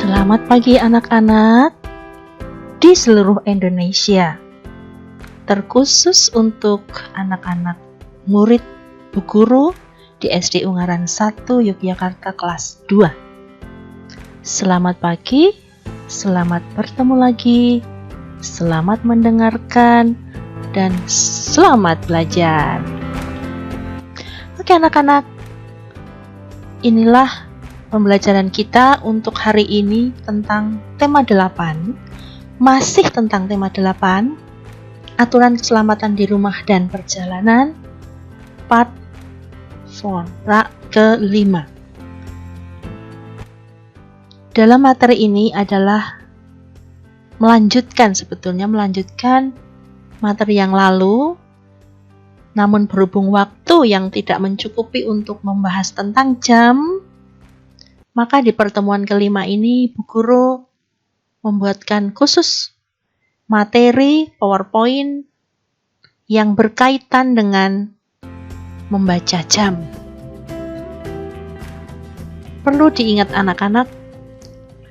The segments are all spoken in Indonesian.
Selamat pagi anak-anak di seluruh Indonesia. Terkhusus untuk anak-anak murid Bu Guru di SD Ungaran 1 Yogyakarta kelas 2. Selamat pagi, selamat bertemu lagi, selamat mendengarkan, dan selamat belajar. Oke anak-anak, inilah pembelajaran kita untuk hari ini tentang tema 8, masih tentang tema 8, aturan keselamatan di rumah dan perjalanan, part 4, ke-5. Dalam materi ini adalah melanjutkan materi yang lalu, namun berhubung waktu yang tidak mencukupi untuk membahas tentang jam, maka di pertemuan ke-5 ini Bu Guru membuatkan khusus materi PowerPoint yang berkaitan dengan membaca jam. Perlu diingat anak-anak,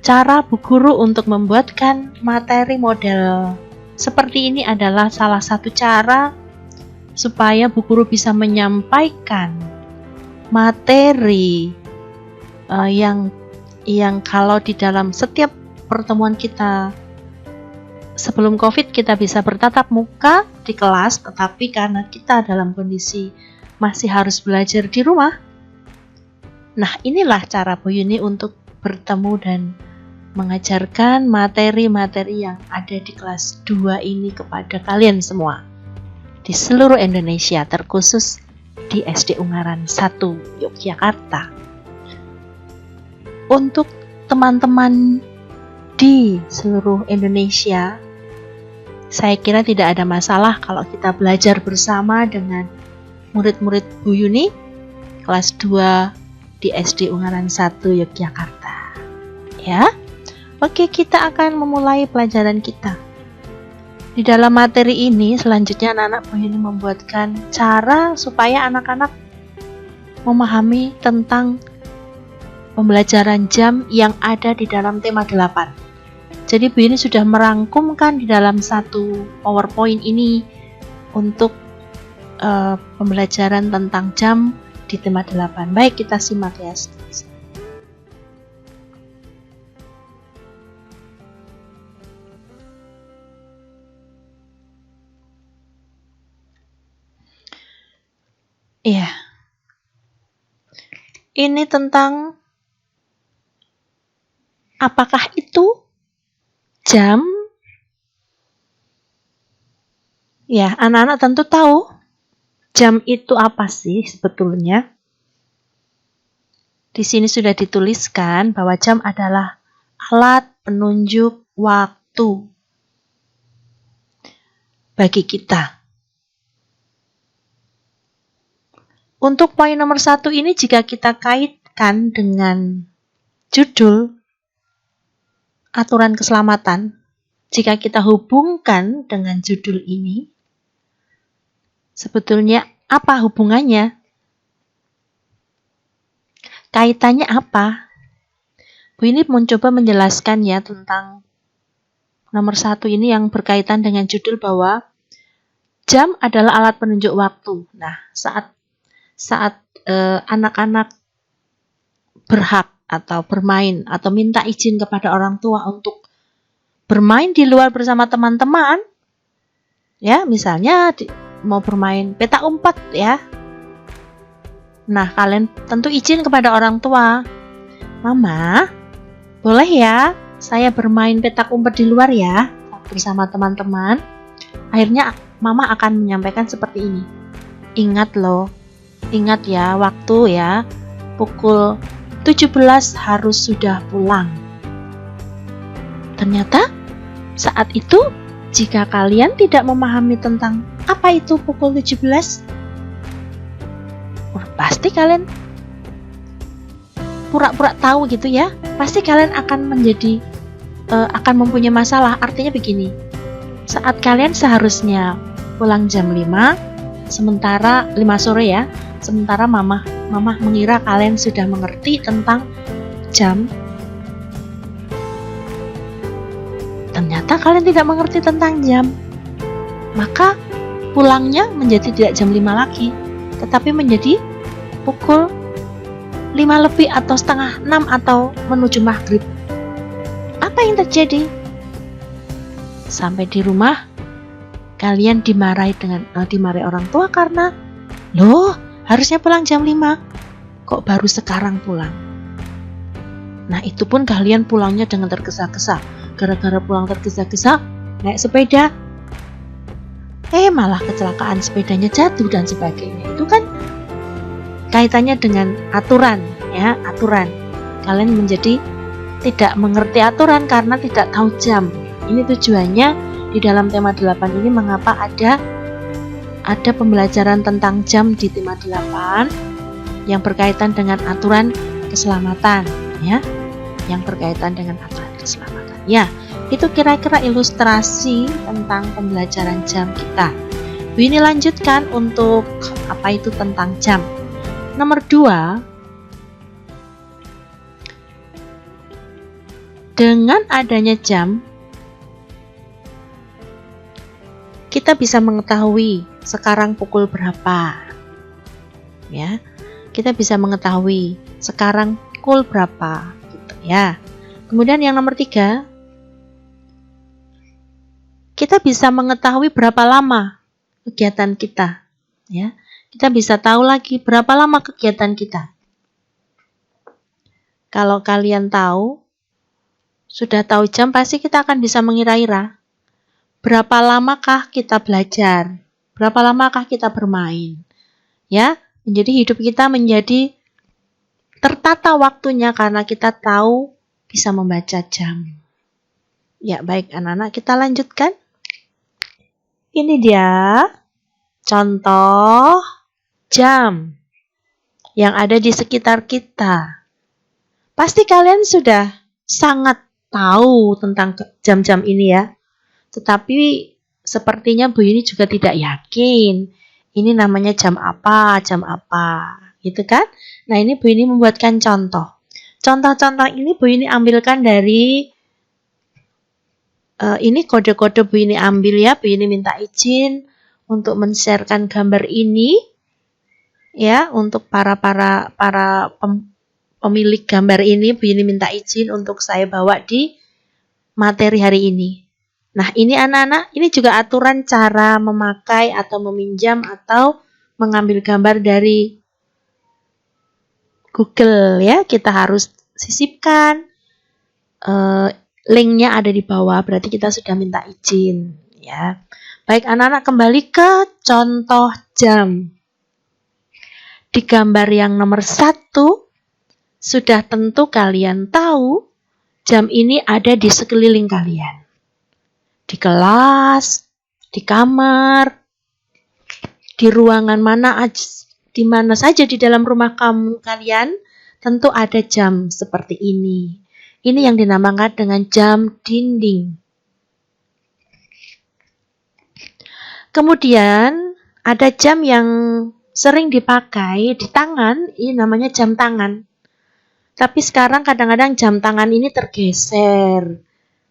cara Bu Guru untuk membuatkan materi model seperti ini adalah salah satu cara supaya Bu Guru bisa menyampaikan materi yang kalau di dalam setiap pertemuan kita sebelum COVID kita bisa bertatap muka di kelas, tetapi karena kita dalam kondisi masih harus belajar di rumah. Nah, inilah cara Bu Yuni untuk bertemu dan mengajarkan materi-materi yang ada di kelas 2 ini kepada kalian semua di seluruh Indonesia, terkhusus di SD Ungaran 1 Yogyakarta. Untuk teman-teman di seluruh Indonesia, saya kira tidak ada masalah kalau kita belajar bersama dengan murid-murid Bu Yuni kelas 2 di SD Ungaran 1 Yogyakarta. Ya. Oke, kita akan memulai pelajaran kita. Di dalam materi ini selanjutnya anak-anak Bu Yuni membuatkan cara supaya anak-anak memahami tentang pembelajaran jam yang ada di dalam tema 8. Jadi Bu Yuni sudah merangkumkan di dalam satu PowerPoint ini untuk pembelajaran tentang jam di tema 8. Baik, kita simak ya. Iya. Ini tentang apakah itu jam? Ya, anak-anak tentu tahu jam itu apa sih sebetulnya. Di sini sudah dituliskan bahwa jam adalah alat penunjuk waktu bagi kita. Untuk poin nomor 1 ini jika kita kaitkan dengan judul aturan keselamatan, jika kita hubungkan dengan judul ini, sebetulnya apa hubungannya? Kaitannya apa? Bu ini mencoba menjelaskan ya tentang nomor 1 ini yang berkaitan dengan judul bahwa jam adalah alat penunjuk waktu. Nah, saat anak-anak berhak atau bermain atau minta izin kepada orang tua untuk bermain di luar bersama teman-teman, ya misalnya mau bermain petak umpet ya. Nah, kalian tentu izin kepada orang tua, Mama, boleh ya saya bermain petak umpet di luar ya bersama teman-teman. Akhirnya Mama akan menyampaikan seperti ini, Ingat ya waktu ya, pukul 17 harus sudah pulang. Ternyata saat itu jika kalian tidak memahami tentang apa itu pukul 17, pasti kalian pura-pura tahu gitu ya. Pasti kalian akan akan mempunyai masalah. Artinya begini, saat kalian seharusnya pulang jam 5, sementara 5 sore ya, sementara mama mengira kalian sudah mengerti tentang jam, Ternyata kalian tidak mengerti tentang jam. Maka pulangnya menjadi tidak jam 5 lagi, tetapi menjadi pukul 5 lebih atau setengah 6 atau menuju maghrib. Apa yang terjadi? Sampai di rumah kalian dimarahi orang tua karena loh, harusnya pulang jam 5, kok baru sekarang pulang. Nah, itu pun kalian pulangnya dengan tergesa-gesa. Gara-gara pulang tergesa-gesa, naik sepeda, malah kecelakaan, sepedanya jatuh dan sebagainya. Itu kan kaitannya dengan aturan, ya, aturan. Kalian menjadi tidak mengerti aturan karena tidak tahu jam. Ini tujuannya di dalam tema 8 ini, mengapa ada pembelajaran tentang jam di tema 8 yang berkaitan dengan aturan keselamatan, ya. Yang berkaitan dengan aturan keselamatan. Ya, itu kira-kira ilustrasi tentang pembelajaran jam kita. Bu, ini lanjutkan untuk apa itu tentang jam. Nomor 2, dengan adanya jam, kita bisa mengetahui sekarang pukul berapa. Ya, kita bisa mengetahui sekarang pukul berapa, gitu ya. Kemudian yang nomor 3, kita bisa mengetahui berapa lama kegiatan kita, ya. Kita bisa tahu lagi berapa lama kegiatan kita. Kalau kalian sudah tahu jam, pasti kita akan bisa mengira-ira berapa lamakah kita belajar, berapa lamakah kita bermain, ya. Menjadi hidup kita menjadi tertata waktunya karena kita tahu bisa membaca jam. Ya, baik anak-anak, kita lanjutkan. Ini dia contoh jam yang ada di sekitar kita. Pasti kalian sudah sangat tahu tentang jam-jam ini, ya. Tetapi sepertinya Bu Yuni juga tidak yakin. Ini namanya jam apa, gitu kan? Nah, ini Bu Yuni membuatkan contoh. Contoh-contoh ini Bu Yuni ambilkan dari ini kode-kode Bu Yuni ambil, ya. Bu Yuni minta izin untuk men-sharekan gambar ini, ya, untuk para pemilik gambar ini. Bu Yuni minta izin untuk saya bawa di materi hari ini. Nah, ini anak-anak, ini juga aturan cara memakai atau meminjam atau mengambil gambar dari Google, ya. Kita harus sisipkan, linknya ada di bawah, berarti kita sudah minta izin, ya. Baik anak-anak, kembali ke contoh jam. Di gambar yang nomor 1, sudah tentu kalian tahu jam ini ada di sekeliling kalian. Di kelas, di kamar, di ruangan di mana saja di dalam rumah kalian, tentu ada jam seperti ini. Ini yang dinamakan dengan jam dinding. Kemudian ada jam yang sering dipakai di tangan, ini namanya jam tangan. Tapi sekarang kadang-kadang jam tangan ini tergeser.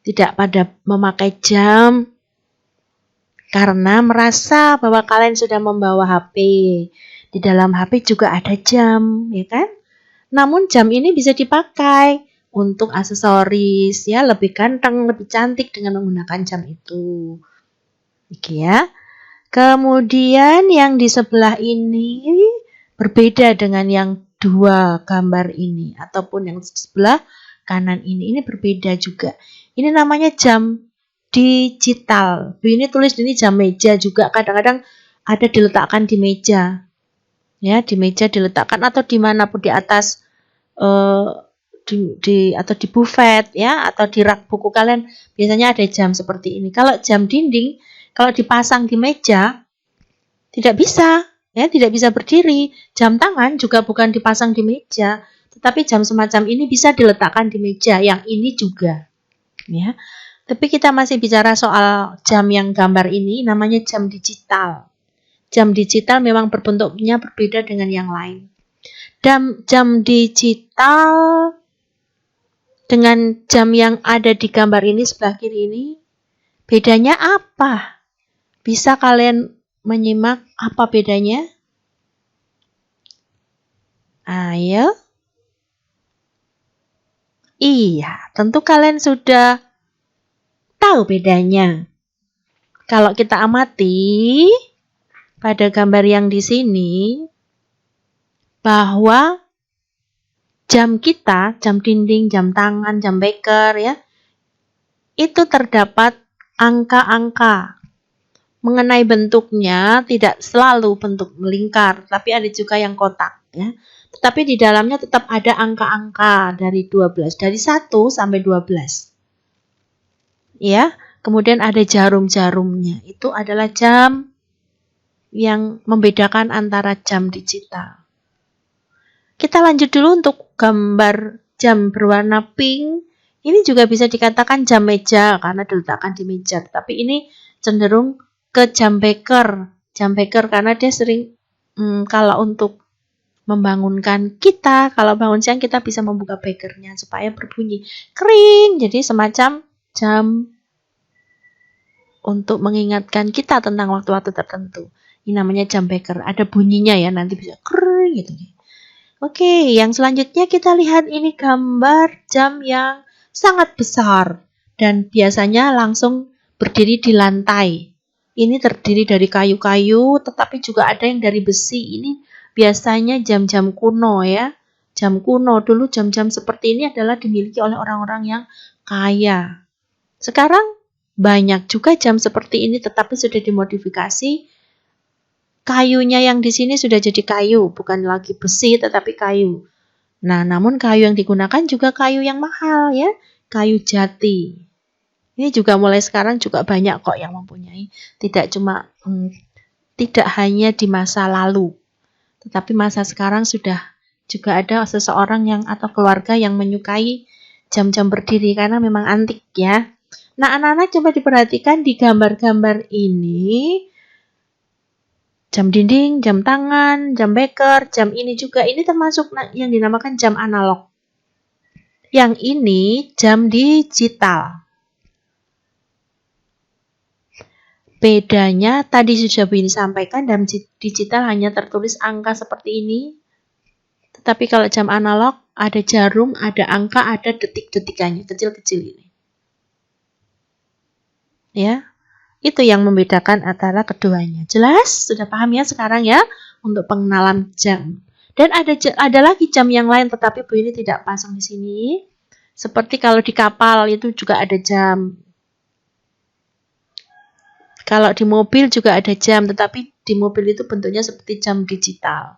Tidak pada memakai jam karena merasa bahwa kalian sudah membawa HP. Di dalam HP juga ada jam, ya kan? Namun jam ini bisa dipakai untuk aksesoris, ya, lebih ganteng, lebih cantik dengan menggunakan jam itu. Oke, ya. Kemudian yang di sebelah ini berbeda dengan yang 2 gambar ini, ataupun yang sebelah kanan ini berbeda juga. Ini namanya jam digital. Ini tulis ini jam meja juga, kadang-kadang ada diletakkan di meja, ya, di meja diletakkan atau dimanapun di atas atau di buffet, ya, atau di rak buku kalian biasanya ada jam seperti ini. Kalau jam dinding, kalau dipasang di meja tidak bisa, ya, tidak bisa berdiri. Jam tangan juga bukan dipasang di meja, tetapi jam semacam ini bisa diletakkan di meja. Yang ini juga, ya. Tapi kita masih bicara soal jam yang gambar ini, namanya jam digital. Jam digital memang berbentuknya berbeda dengan yang lain. Jam digital dengan jam yang ada di gambar ini sebelah kiri ini Bedanya apa? Bisa kalian menyimak apa bedanya? Ayo. Iya, tentu kalian sudah tahu bedanya. Kalau kita amati pada gambar yang di sini, bahwa jam kita, jam dinding, jam tangan, jam beker ya, itu terdapat angka-angka. Mengenai bentuknya tidak selalu bentuk melingkar, tapi ada juga yang kotak ya. Tetapi di dalamnya tetap ada angka-angka dari 12, dari 1 sampai 12. Ya, kemudian ada jarum-jarumnya. Itu adalah jam yang membedakan antara jam digital. Kita lanjut dulu untuk gambar jam berwarna pink. Ini juga bisa dikatakan jam meja karena diletakkan di meja. Tapi ini cenderung ke jam beker. Jam beker karena dia sering kalau untuk membangunkan kita, kalau bangun siang kita bisa membuka bekernya supaya berbunyi kering. Jadi semacam jam untuk mengingatkan kita tentang waktu-waktu tertentu. Ini namanya jam beker. Ada bunyinya ya, nanti bisa kering gitu. Oke, yang selanjutnya kita lihat ini gambar jam yang sangat besar dan biasanya langsung berdiri di lantai. Ini terdiri dari kayu-kayu, tetapi juga ada yang dari besi. Ini biasanya jam-jam kuno ya. Jam kuno dulu, jam-jam seperti ini adalah dimiliki oleh orang-orang yang kaya. Sekarang banyak juga jam seperti ini, tetapi sudah dimodifikasi. Kayunya yang di sini sudah jadi kayu, bukan lagi besi tetapi kayu. Nah, namun kayu yang digunakan juga kayu yang mahal ya, kayu jati. Ini juga mulai sekarang juga banyak kok yang mempunyai, tidak hanya di masa lalu, tetapi masa sekarang sudah juga ada seseorang yang atau keluarga yang menyukai jam-jam berdiri karena memang antik ya. Nah, anak-anak coba diperhatikan di gambar-gambar ini. Jam dinding, jam tangan, jam beker, jam ini juga. Ini termasuk yang dinamakan jam analog. Yang ini jam digital. Bedanya tadi sudah Bu Yuni sampaikan, jam digital hanya tertulis angka seperti ini. Tetapi kalau jam analog ada jarum, ada angka, ada detik-detikannya, kecil-kecil ini. Ya. Itu yang membedakan antara keduanya. Jelas? Sudah paham ya sekarang ya untuk pengenalan jam. Dan ada lagi jam yang lain tetapi Bu Yuni tidak pasang di sini. Seperti kalau di kapal itu juga ada jam. Kalau di mobil juga ada jam, tetapi di mobil itu bentuknya seperti jam digital.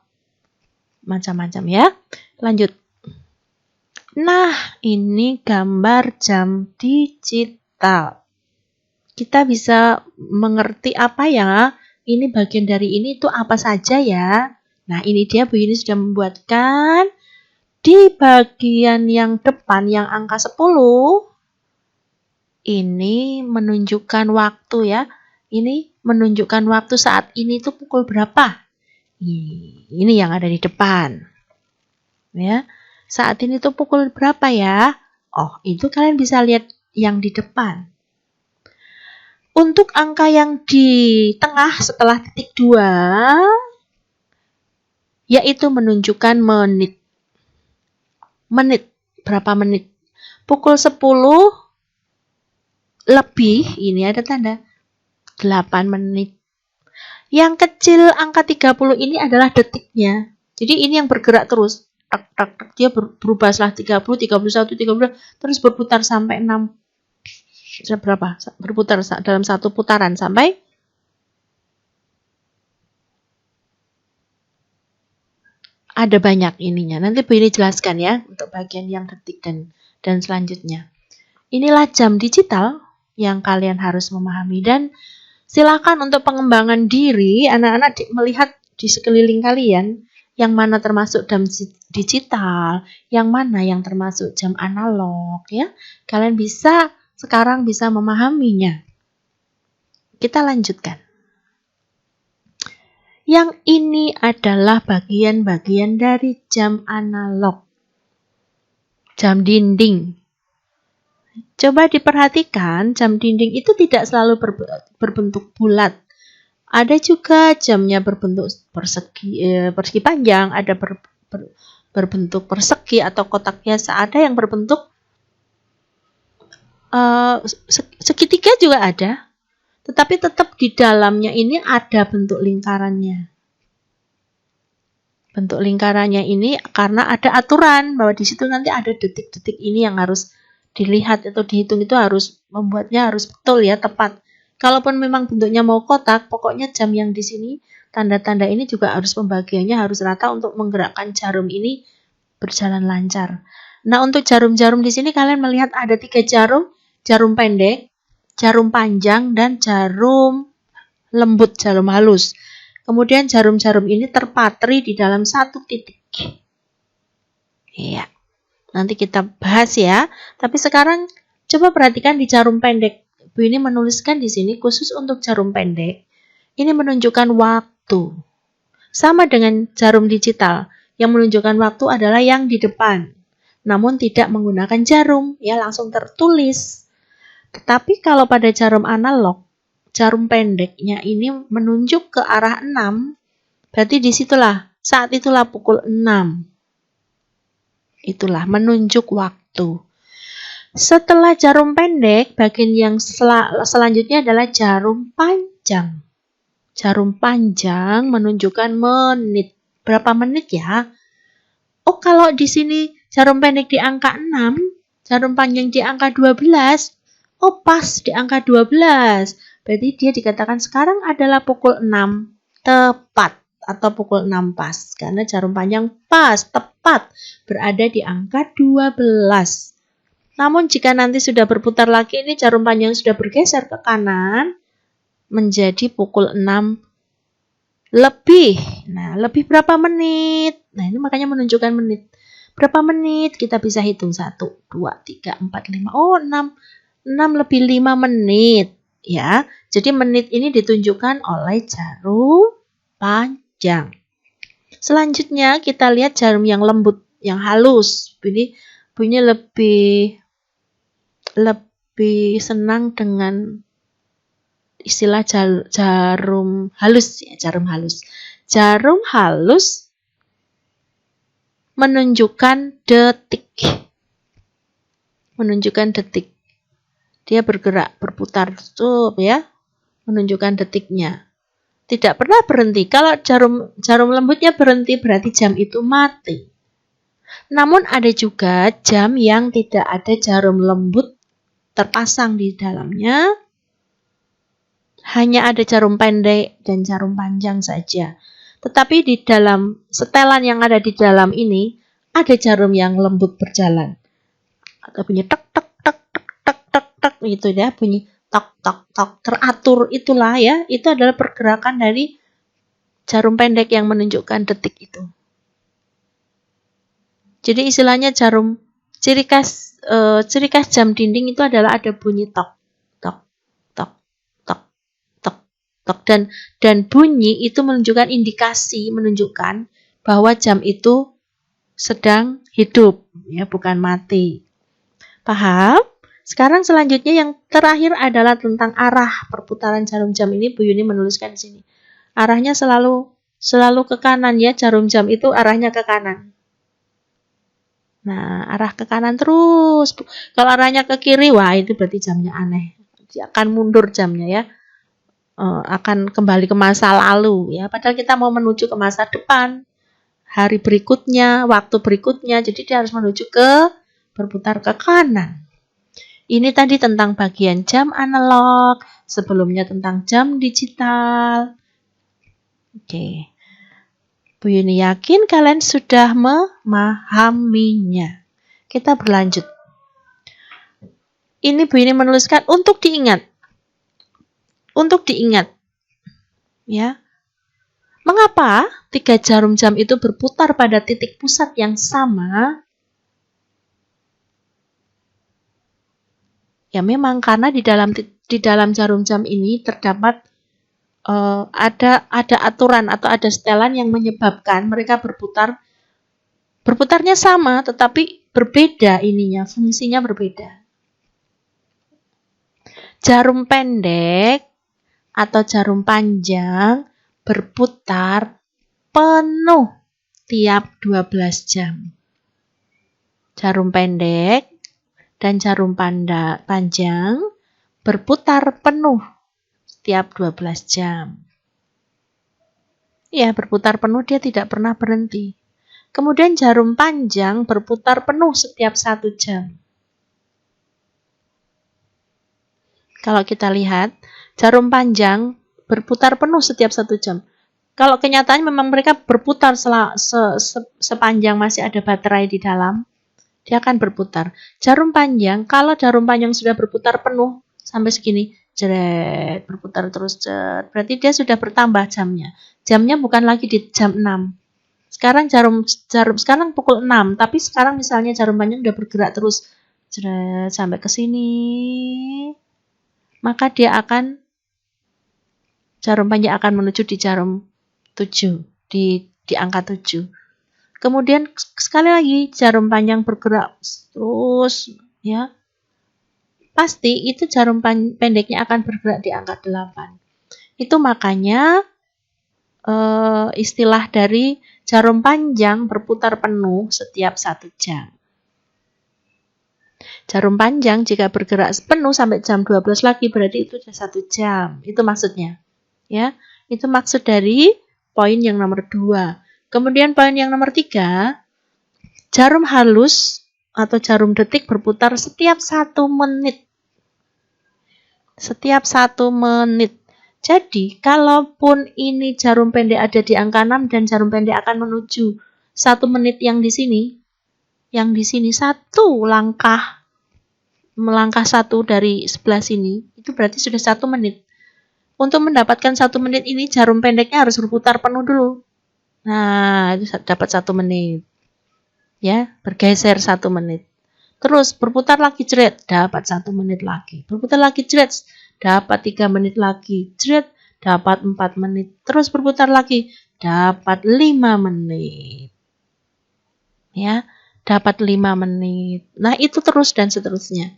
Macam-macam ya. Lanjut. Nah, ini gambar jam digital. Kita bisa mengerti apa ya, ini bagian dari ini itu apa saja ya. Nah, ini dia Bu Yuni sudah membuatkan di bagian yang depan yang angka 10. Ini menunjukkan waktu ya. Ini menunjukkan waktu saat ini itu pukul berapa. Ini yang ada di depan. Ya. Saat ini tuh pukul berapa ya? Oh, itu kalian bisa lihat yang di depan. Untuk angka yang di tengah setelah titik 2, yaitu menunjukkan menit. Menit, berapa menit? Pukul 10 lebih, ini ada tanda 8 menit. Yang kecil angka 30 ini adalah detiknya. Jadi ini yang bergerak terus. Dia berubah setelah 30, 31, 32, terus berputar sampai 6. Berapa? Berputar dalam satu putaran sampai ada banyak ininya. Nanti Bu Yuni jelaskan ya untuk bagian yang detik dan selanjutnya. Inilah jam digital yang kalian harus memahami dan silakan untuk pengembangan diri anak-anak melihat di sekeliling kalian yang mana termasuk jam digital, yang mana yang termasuk jam analog ya. Kalian sekarang bisa memahaminya. Kita lanjutkan. Yang ini adalah bagian-bagian dari jam analog. Jam dinding. Coba diperhatikan, jam dinding itu tidak selalu berbentuk bulat. Ada juga jamnya berbentuk persegi panjang, ada berbentuk persegi atau kotak biasa, ada yang berbentuk segitiga juga ada. Tetapi tetap di dalamnya ini ada bentuk lingkarannya. Bentuk lingkarannya ini karena ada aturan bahwa di situ nanti ada detik-detik ini yang harus dilihat atau dihitung, itu harus membuatnya harus betul ya, tepat. Kalaupun memang bentuknya mau kotak, pokoknya jam yang di sini tanda-tanda ini juga harus pembagiannya harus rata untuk menggerakkan jarum ini berjalan lancar. Nah, untuk jarum-jarum di sini kalian melihat ada 3 jarum, jarum pendek, jarum panjang, dan jarum lembut, jarum halus. Kemudian jarum-jarum ini terpatri di dalam satu titik. Iya. Nanti kita bahas ya. Tapi sekarang coba perhatikan di jarum pendek. Bu ini menuliskan di sini khusus untuk jarum pendek. Ini menunjukkan waktu. Sama dengan jarum digital. Yang menunjukkan waktu adalah yang di depan. Namun tidak menggunakan jarum, ya langsung tertulis. Tetapi kalau pada jarum analog, jarum pendeknya ini menunjuk ke arah 6, berarti disitulah, saat itulah pukul 6. Itulah menunjuk waktu. Setelah jarum pendek, bagian yang selanjutnya adalah jarum panjang. Jarum panjang menunjukkan menit. Berapa menit ya? Oh, kalau di sini jarum pendek di angka 6, jarum panjang di angka 12. Oh, pas di angka 12. Berarti dia dikatakan sekarang adalah pukul 6 tepat atau pukul 6 pas. Karena jarum panjang pas, tepat berada di angka 12. Namun jika nanti sudah berputar lagi, ini jarum panjang sudah bergeser ke kanan menjadi pukul 6 lebih. Nah, lebih berapa menit? Nah, ini makanya menunjukkan menit. Berapa menit? Kita bisa hitung 1, 2, 3, 4, 5. Oh, 6 lebih 5 menit. Ya, jadi menit ini ditunjukkan oleh jarum panjang. Selanjutnya kita lihat jarum yang lembut, yang halus. Ini bunyinya lebih senang dengan istilah jarum halus ya, jarum halus. Jarum halus menunjukkan detik. Menunjukkan detik. Dia bergerak, berputar tuh ya, menunjukkan detiknya. Tidak pernah berhenti. Kalau jarum lembutnya berhenti berarti jam itu mati. Namun ada juga jam yang tidak ada jarum lembut terpasang di dalamnya. Hanya ada jarum pendek dan jarum panjang saja. Tetapi di dalam setelan yang ada di dalam ini ada jarum yang lembut berjalan. Atau bunyi tek tek tek tek tek tek tek gitu ya, bunyi tok tok tok teratur itulah ya. Itu adalah pergerakan dari jarum pendek yang menunjukkan detik itu. Jadi istilahnya jarum ciri khas jam dinding itu adalah ada bunyi tok tok tok tok tok tok dan bunyi itu menunjukkan indikasi, menunjukkan bahwa jam itu sedang hidup ya, bukan mati. Paham? Sekarang selanjutnya yang terakhir adalah tentang arah perputaran jarum jam ini. Bu Yuni menuliskan di sini. Arahnya selalu ke kanan ya, jarum jam itu arahnya ke kanan. Nah, arah ke kanan terus. Kalau arahnya ke kiri, wah itu berarti jamnya aneh. Dia akan mundur jamnya ya. Akan kembali ke masa lalu ya. Padahal kita mau menuju ke masa depan. Hari berikutnya, waktu berikutnya. Jadi dia harus menuju ke berputar ke kanan. Ini tadi tentang bagian jam analog. Sebelumnya tentang jam digital. Oke. Bu Yuni yakin kalian sudah memahaminya. Kita berlanjut. Ini Bu Yuni menuliskan untuk diingat. Untuk diingat. Ya. Mengapa 3 jarum jam itu berputar pada titik pusat yang sama? Ya memang karena di dalam jarum jam ini terdapat ada aturan atau ada setelan yang menyebabkan mereka berputarnya sama tetapi berbeda ininya, fungsinya berbeda. jarum pendek atau jarum panjang berputar penuh tiap 12 jam. Jarum pendek dan jarum panjang berputar penuh tiap 12 jam. Ya, berputar penuh, dia tidak pernah berhenti. Kemudian jarum panjang berputar penuh setiap 1 jam. Kalau kita lihat, jarum panjang berputar penuh setiap 1 jam. Kalau kenyataannya memang mereka berputar sepanjang masih ada baterai di dalam, dia akan berputar. Jarum panjang, kalau jarum panjang sudah berputar penuh sampai segini, jeret, berputar terus, jeret, berarti dia sudah bertambah jamnya. Jamnya bukan lagi di jam 6. Sekarang sekarang pukul 6, tapi sekarang misalnya jarum panjang udah bergerak terus, jeret, sampai ke sini, maka jarum panjang akan menuju di jarum 7, di angka 7. Kemudian sekali lagi jarum panjang bergerak terus, ya. Pasti itu jarum pendeknya akan bergerak di angka 8. Itu makanya istilah dari jarum panjang berputar penuh setiap 1 jam. Jarum panjang jika bergerak penuh sampai jam 12 lagi berarti itu sudah 1 jam. Itu maksudnya. Ya, itu maksud dari poin yang nomor 2. Kemudian poin yang nomor 3, jarum halus atau jarum detik berputar setiap 1 menit. Setiap 1 menit. Jadi, kalaupun ini jarum pendek ada di angka 6 dan jarum pendek akan menuju 1 menit yang di sini 1 langkah, melangkah 1 dari sebelah sini, itu berarti sudah 1 menit. Untuk mendapatkan 1 menit ini, jarum pendeknya harus berputar penuh dulu. Nah, itu dapat 1 menit. Ya, bergeser 1 menit. Terus berputar lagi, jret, dapat 1 menit lagi. Berputar lagi, jret, dapat 3 menit lagi. Jret, dapat 4 menit. Terus berputar lagi, dapat 5 menit. Ya, dapat 5 menit. Nah, itu terus dan seterusnya.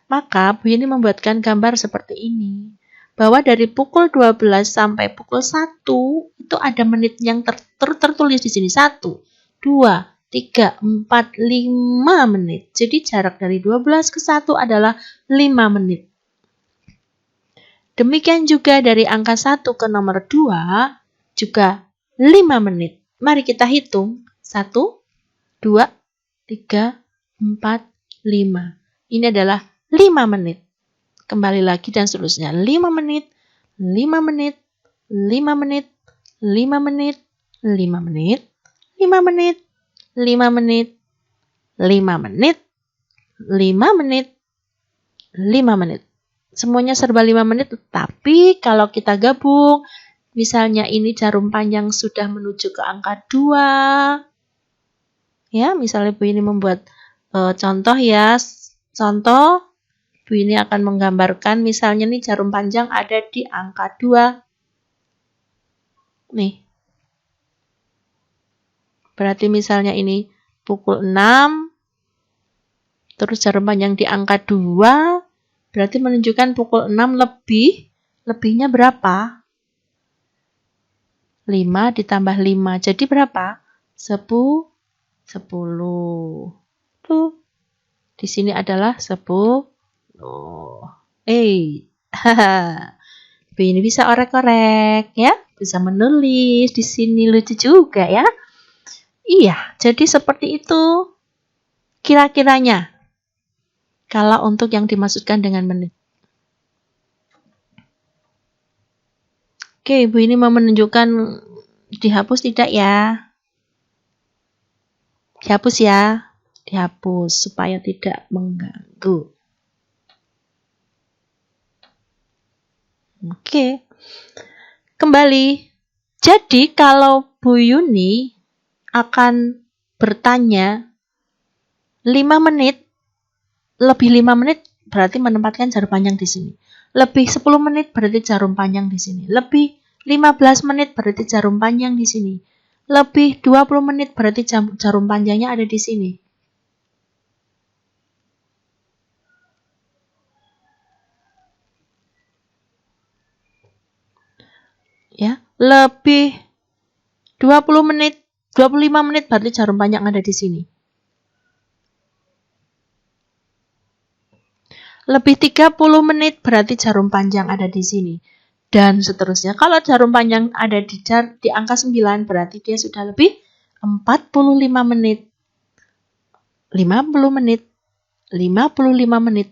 Maka Bu Yuni membuatkan gambar seperti ini. Bahwa dari pukul 12 sampai pukul 1 itu ada menit yang tertulis di sini. 1, 2, 3, 4, 5 menit. Jadi jarak dari 12 ke 1 adalah 5 menit. Demikian juga dari angka 1 ke nomor 2 juga 5 menit. Mari kita hitung. 1, 2, 3, 4, 5. Ini adalah 5 menit. Kembali lagi dan seterusnya. 5 menit, 5 menit, 5 menit, 5 menit, 5 menit, 5 menit, 5 menit, 5 menit, 5 menit, 5 menit. Semuanya serba 5 menit, tapi kalau kita gabung, misalnya ini jarum panjang sudah menuju ke angka 2. Ya, misalnya Bu ini membuat contoh ya. Contoh, Bu ini akan menggambarkan misalnya nih jarum panjang ada di angka 2. Nih. Berarti misalnya ini pukul 6, terus jarum panjang di angka 2, berarti menunjukkan pukul 6 lebihnya berapa? 5 ditambah 5, jadi berapa? 10. Tuh, di sini adalah 10. Ini bisa orek-orek ya, bisa menulis di sini, lucu juga ya. Iya, jadi seperti itu kira-kiranya kalau untuk yang dimaksudkan dengan menit. Oke, Ibu ini mau menunjukkan dihapus tidak ya? Dihapus ya, dihapus supaya tidak mengganggu. Oke, kembali. Jadi kalau Bu Yuni akan bertanya 5 menit, lebih 5 menit berarti menempatkan jarum panjang di sini. Lebih 10 menit berarti jarum panjang di sini. Lebih 15 menit berarti jarum panjang di sini. Lebih 20 menit berarti jarum panjangnya ada di sini. lebih 20 menit, 25 menit berarti jarum panjang ada di sini. Lebih 30 menit berarti jarum panjang ada di sini. Dan seterusnya. Kalau jarum panjang ada di angka 9 berarti dia sudah lebih 45 menit. 50 menit. 55 menit.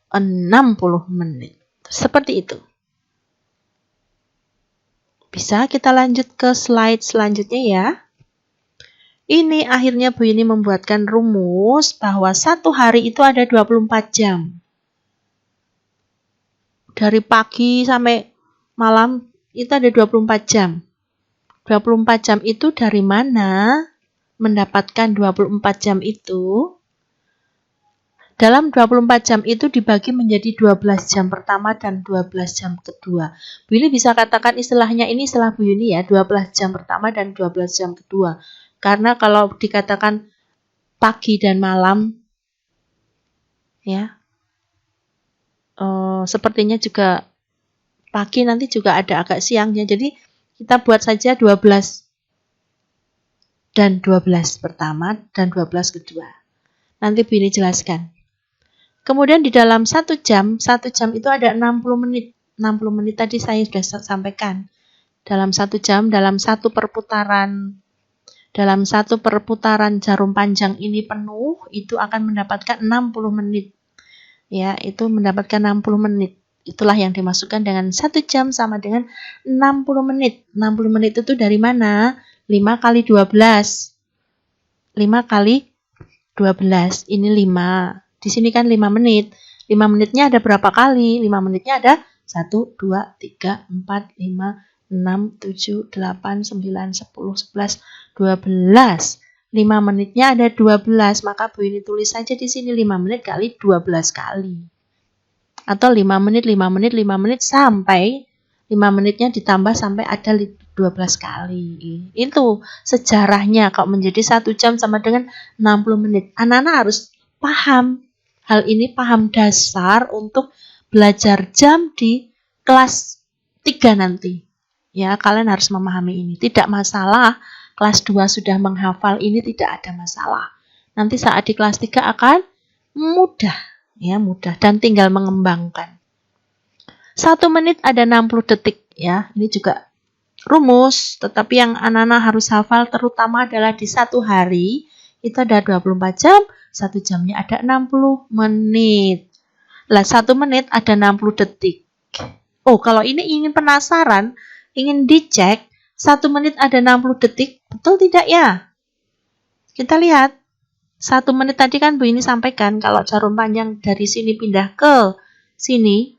60 menit. Seperti itu. Bisa kita lanjut ke slide selanjutnya ya. Ini akhirnya Bu Yuni membuatkan rumus bahwa satu hari itu ada 24 jam. Dari pagi sampai malam itu ada 24 jam. 24 jam itu dari mana mendapatkan 24 jam itu? Dalam 24 jam itu dibagi menjadi 12 jam pertama dan 12 jam kedua. Bu Yuni bisa katakan istilahnya ini istilah Bu Yuni ya, 12 jam pertama dan 12 jam kedua. Karena kalau dikatakan pagi dan malam, ya, sepertinya juga pagi nanti juga ada agak siangnya. Jadi kita buat saja 12 dan 12 pertama dan 12 kedua. Nanti Bu Yuni jelaskan. Kemudian di dalam 1 jam itu ada 60 menit. 60 menit tadi saya sudah sampaikan. Dalam 1 jam, dalam satu perputaran jarum panjang ini penuh, itu akan mendapatkan 60 menit. Ya, itu mendapatkan 60 menit. Itulah yang dimasukkan dengan 1 jam sama dengan 60 menit. 60 menit itu dari mana? 5 kali 12. 5 kali 12. Ini 5. Di sini kan 5 menit. 5 menitnya ada berapa kali? 5 menitnya ada 1, 2, 3, 4, 5, 6, 7, 8, 9, 10, 11, 12. 5 menitnya ada 12. Maka Bu Yuni tulis saja di sini 5 menit kali 12 kali. Atau 5 menit, 5 menit, 5 menit sampai 5 menitnya ditambah sampai ada 12 kali. Itu sejarahnya kalau menjadi 1 jam sama dengan 60 menit. Anak-anak harus paham hal ini, paham dasar untuk belajar jam di kelas 3 nanti. Ya, kalian harus memahami ini. Tidak masalah kelas 2 sudah menghafal ini, tidak ada masalah. Nanti saat di kelas 3 akan mudah, ya mudah dan tinggal mengembangkan. 1 menit ada 60 detik ya. Ini juga rumus, tetapi yang anak-anak harus hafal terutama adalah di 1 hari itu ada 24 jam, 1 jamnya ada 60 menit. Lah 1 menit ada 60 detik. Oh, kalau ini ingin penasaran, ingin dicek 1 menit ada 60 detik, betul tidak ya? Kita lihat. 1 menit tadi kan Bu Yuni sampaikan kalau jarum panjang dari sini pindah ke sini,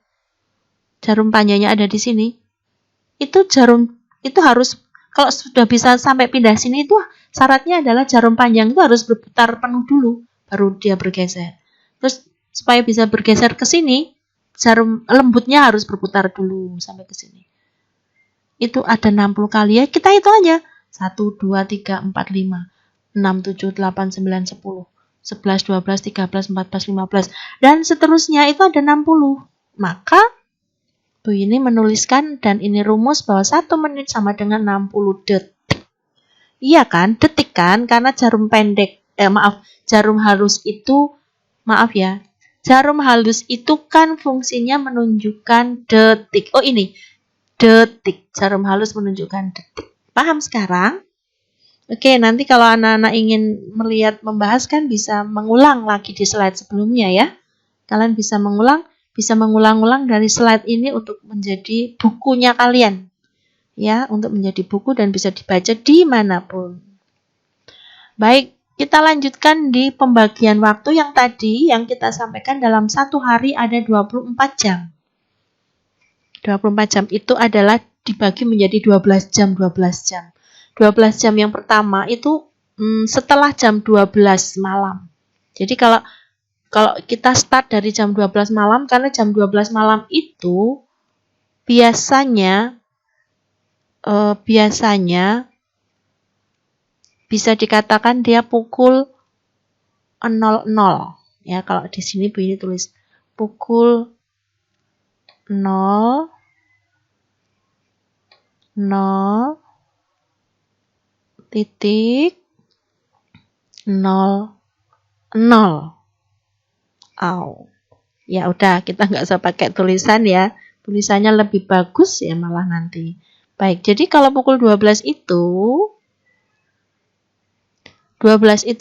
jarum panjangnya ada di sini. Itu harus, kalau sudah bisa sampai pindah sini itu syaratnya adalah jarum panjang itu harus berputar penuh dulu baru dia bergeser. Terus supaya bisa bergeser ke sini, jarum lembutnya harus berputar dulu sampai ke sini. Itu ada 60 kali ya, kita hitung aja. 1, 2, 3, 4, 5, 6, 7, 8, 9, 10, 11, 12, 13, 14, 15, dan seterusnya itu ada 60. Maka Bu Yuni menuliskan dan ini rumus bahwa 1 menit sama dengan 60 detik. Iya kan? Detik kan? Karena jarum pendek, jarum halus itu, jarum halus itu kan fungsinya menunjukkan detik. Oh ini, detik. Jarum halus menunjukkan detik. Paham sekarang? Oke, nanti kalau anak-anak ingin melihat membahas kan bisa mengulang lagi di slide sebelumnya ya. Kalian bisa mengulang-ulang dari slide ini untuk menjadi bukunya kalian. Ya, untuk menjadi buku dan bisa dibaca dimanapun. Baik, kita lanjutkan di pembagian waktu yang tadi yang kita sampaikan dalam 1 hari ada 24 jam. 24 jam itu adalah dibagi menjadi 12 jam, 12 jam. 12 jam yang pertama itu setelah jam 12 malam. Jadi kalau kita start dari jam 12 malam, karena jam 12 malam itu biasanya bisa dikatakan dia pukul 00. Ya, kalau di sini Bu Yuni tulis pukul 00 0 titik 0 0. Ya udah, kita nggak usah pakai tulisan ya. Tulisannya lebih bagus ya malah nanti. Baik, jadi kalau pukul 12 itu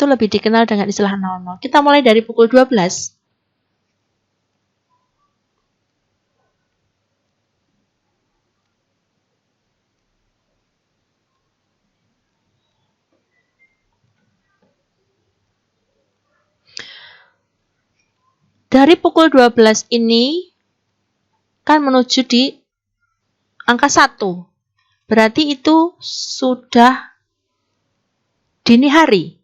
lebih dikenal dengan istilah 00. Kita mulai dari pukul 12. Dari pukul 12 ini kan menuju di angka 1. Berarti itu sudah dini hari.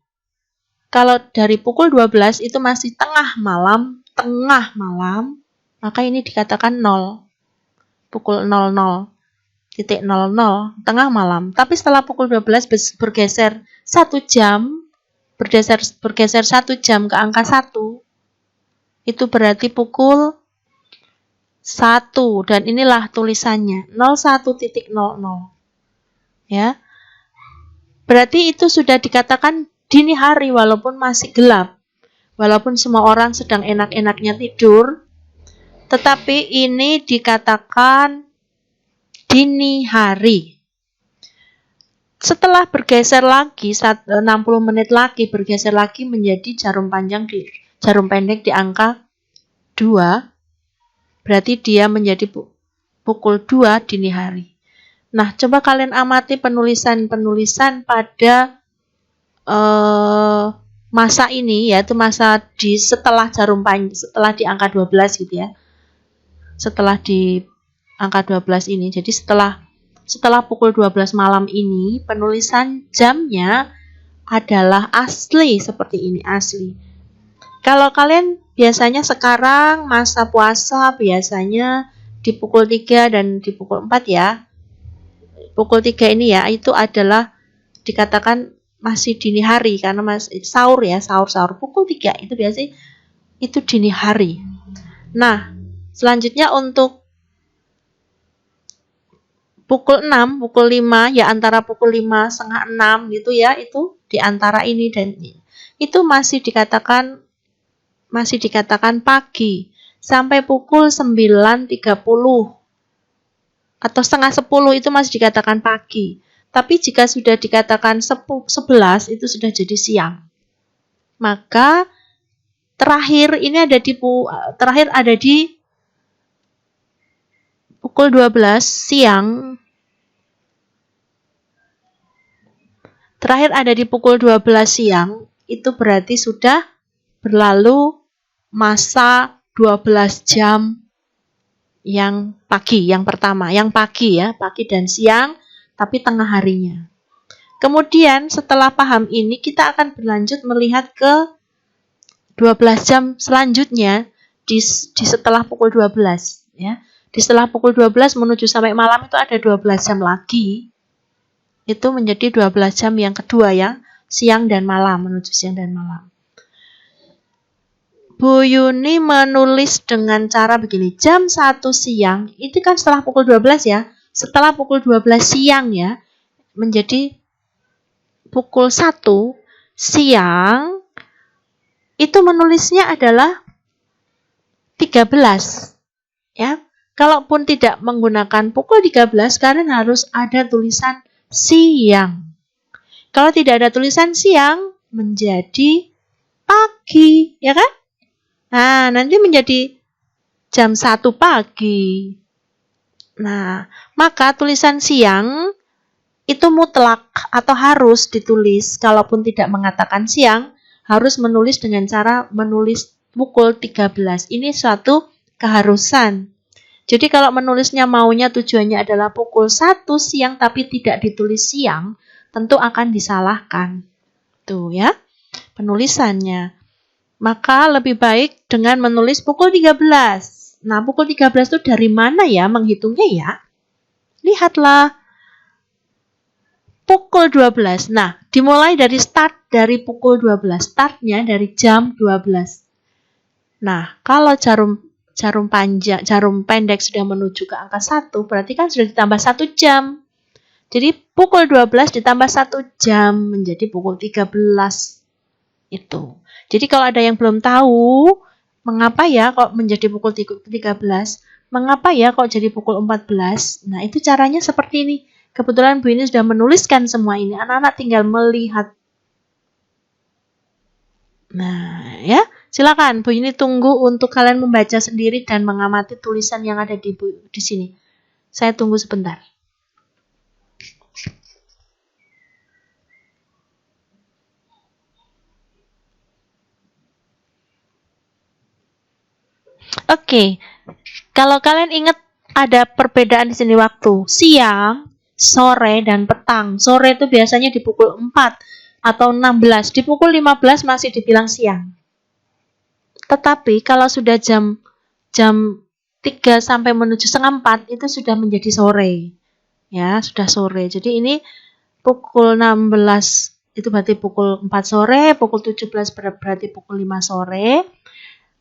Kalau dari pukul 12 itu masih tengah malam, maka ini dikatakan 0. Pukul 00, titik 00, tengah malam. Tapi setelah pukul 12 bergeser 1 jam, bergeser 1 jam ke angka 1, itu berarti pukul 1, dan inilah tulisannya 01.00. Ya. Berarti itu sudah dikatakan dini hari walaupun masih gelap. Walaupun semua orang sedang enak-enaknya tidur, tetapi ini dikatakan dini hari. Setelah bergeser lagi 60 menit lagi bergeser lagi menjadi jarum pendek di angka 2, berarti dia menjadi pukul 2 dini hari. Nah, coba kalian amati penulisan-penulisan pada masa ini, yaitu masa di setelah setelah di angka 12 gitu ya. Setelah di angka 12 ini, jadi setelah pukul 12 malam ini, penulisan jamnya adalah asli seperti ini, asli. Kalau kalian biasanya sekarang masa puasa biasanya di pukul 3 dan di pukul 4 ya. Pukul 3 ini ya, itu adalah dikatakan masih dini hari karena sahur ya, sahur pukul 3 itu biasanya itu dini hari. Nah, selanjutnya untuk pukul 6, pukul 5 ya, antara pukul 5 setengah 6 gitu ya, itu di antara ini dan ini. Itu masih dikatakan pagi sampai pukul 9.30 atau setengah 10 itu masih dikatakan pagi. Tapi jika sudah dikatakan 11 itu sudah jadi siang. Maka terakhir ada di pukul 12 siang. Terakhir ada di pukul 12 siang, itu berarti sudah berlalu masa 12 jam yang pagi, yang pertama, yang pagi ya, pagi dan siang, tapi tengah harinya. Kemudian setelah paham ini, kita akan berlanjut melihat ke 12 jam selanjutnya di setelah pukul 12 ya. Di setelah pukul 12 menuju sampai malam itu ada 12 jam lagi. Itu menjadi 12 jam yang kedua ya, siang dan malam, menuju siang dan malam. Bu Yuni menulis dengan cara begini, jam 1 siang, itu kan setelah pukul 12 ya, setelah pukul 12 siang ya, menjadi pukul 1 siang, itu menulisnya adalah 13. Ya, kalaupun tidak menggunakan pukul 13, kalian harus ada tulisan siang. Kalau tidak ada tulisan siang, menjadi pagi, ya kan? Nah, nanti menjadi jam 1 pagi. Nah, maka tulisan siang itu mutlak atau harus ditulis. Kalaupun tidak mengatakan siang, harus menulis dengan cara menulis pukul 13. Ini suatu keharusan. Jadi kalau menulisnya maunya tujuannya adalah pukul 1 siang tapi tidak ditulis siang, tentu akan disalahkan. Tuh ya, penulisannya. Maka lebih baik dengan menulis pukul 13. Nah, pukul 13 itu dari mana ya menghitungnya ya? Lihatlah. Pukul 12. Nah, dimulai dari dari pukul 12. Startnya dari jam 12. Nah, kalau jarum pendek sudah menuju ke angka 1, berarti kan sudah ditambah 1 jam. Jadi pukul 12 ditambah 1 jam menjadi pukul 13 itu. Jadi kalau ada yang belum tahu mengapa ya kok menjadi pukul 13, mengapa ya kok jadi pukul 14, nah itu caranya seperti ini. Kebetulan Bu ini sudah menuliskan semua ini, anak-anak tinggal melihat. Nah ya, silakan Bu ini tunggu untuk kalian membaca sendiri dan mengamati tulisan yang ada di sini. Saya tunggu sebentar. Oke, kalau kalian ingat ada perbedaan di sini waktu siang, sore, dan petang. Sore itu biasanya di pukul 4 atau 16. Di pukul 15 masih dibilang siang. Tetapi kalau sudah jam 3 sampai menuju setengah 4 itu sudah menjadi sore. Ya, sudah sore. Jadi ini pukul 16 itu berarti pukul 4 sore, pukul 17 berarti pukul 5 sore.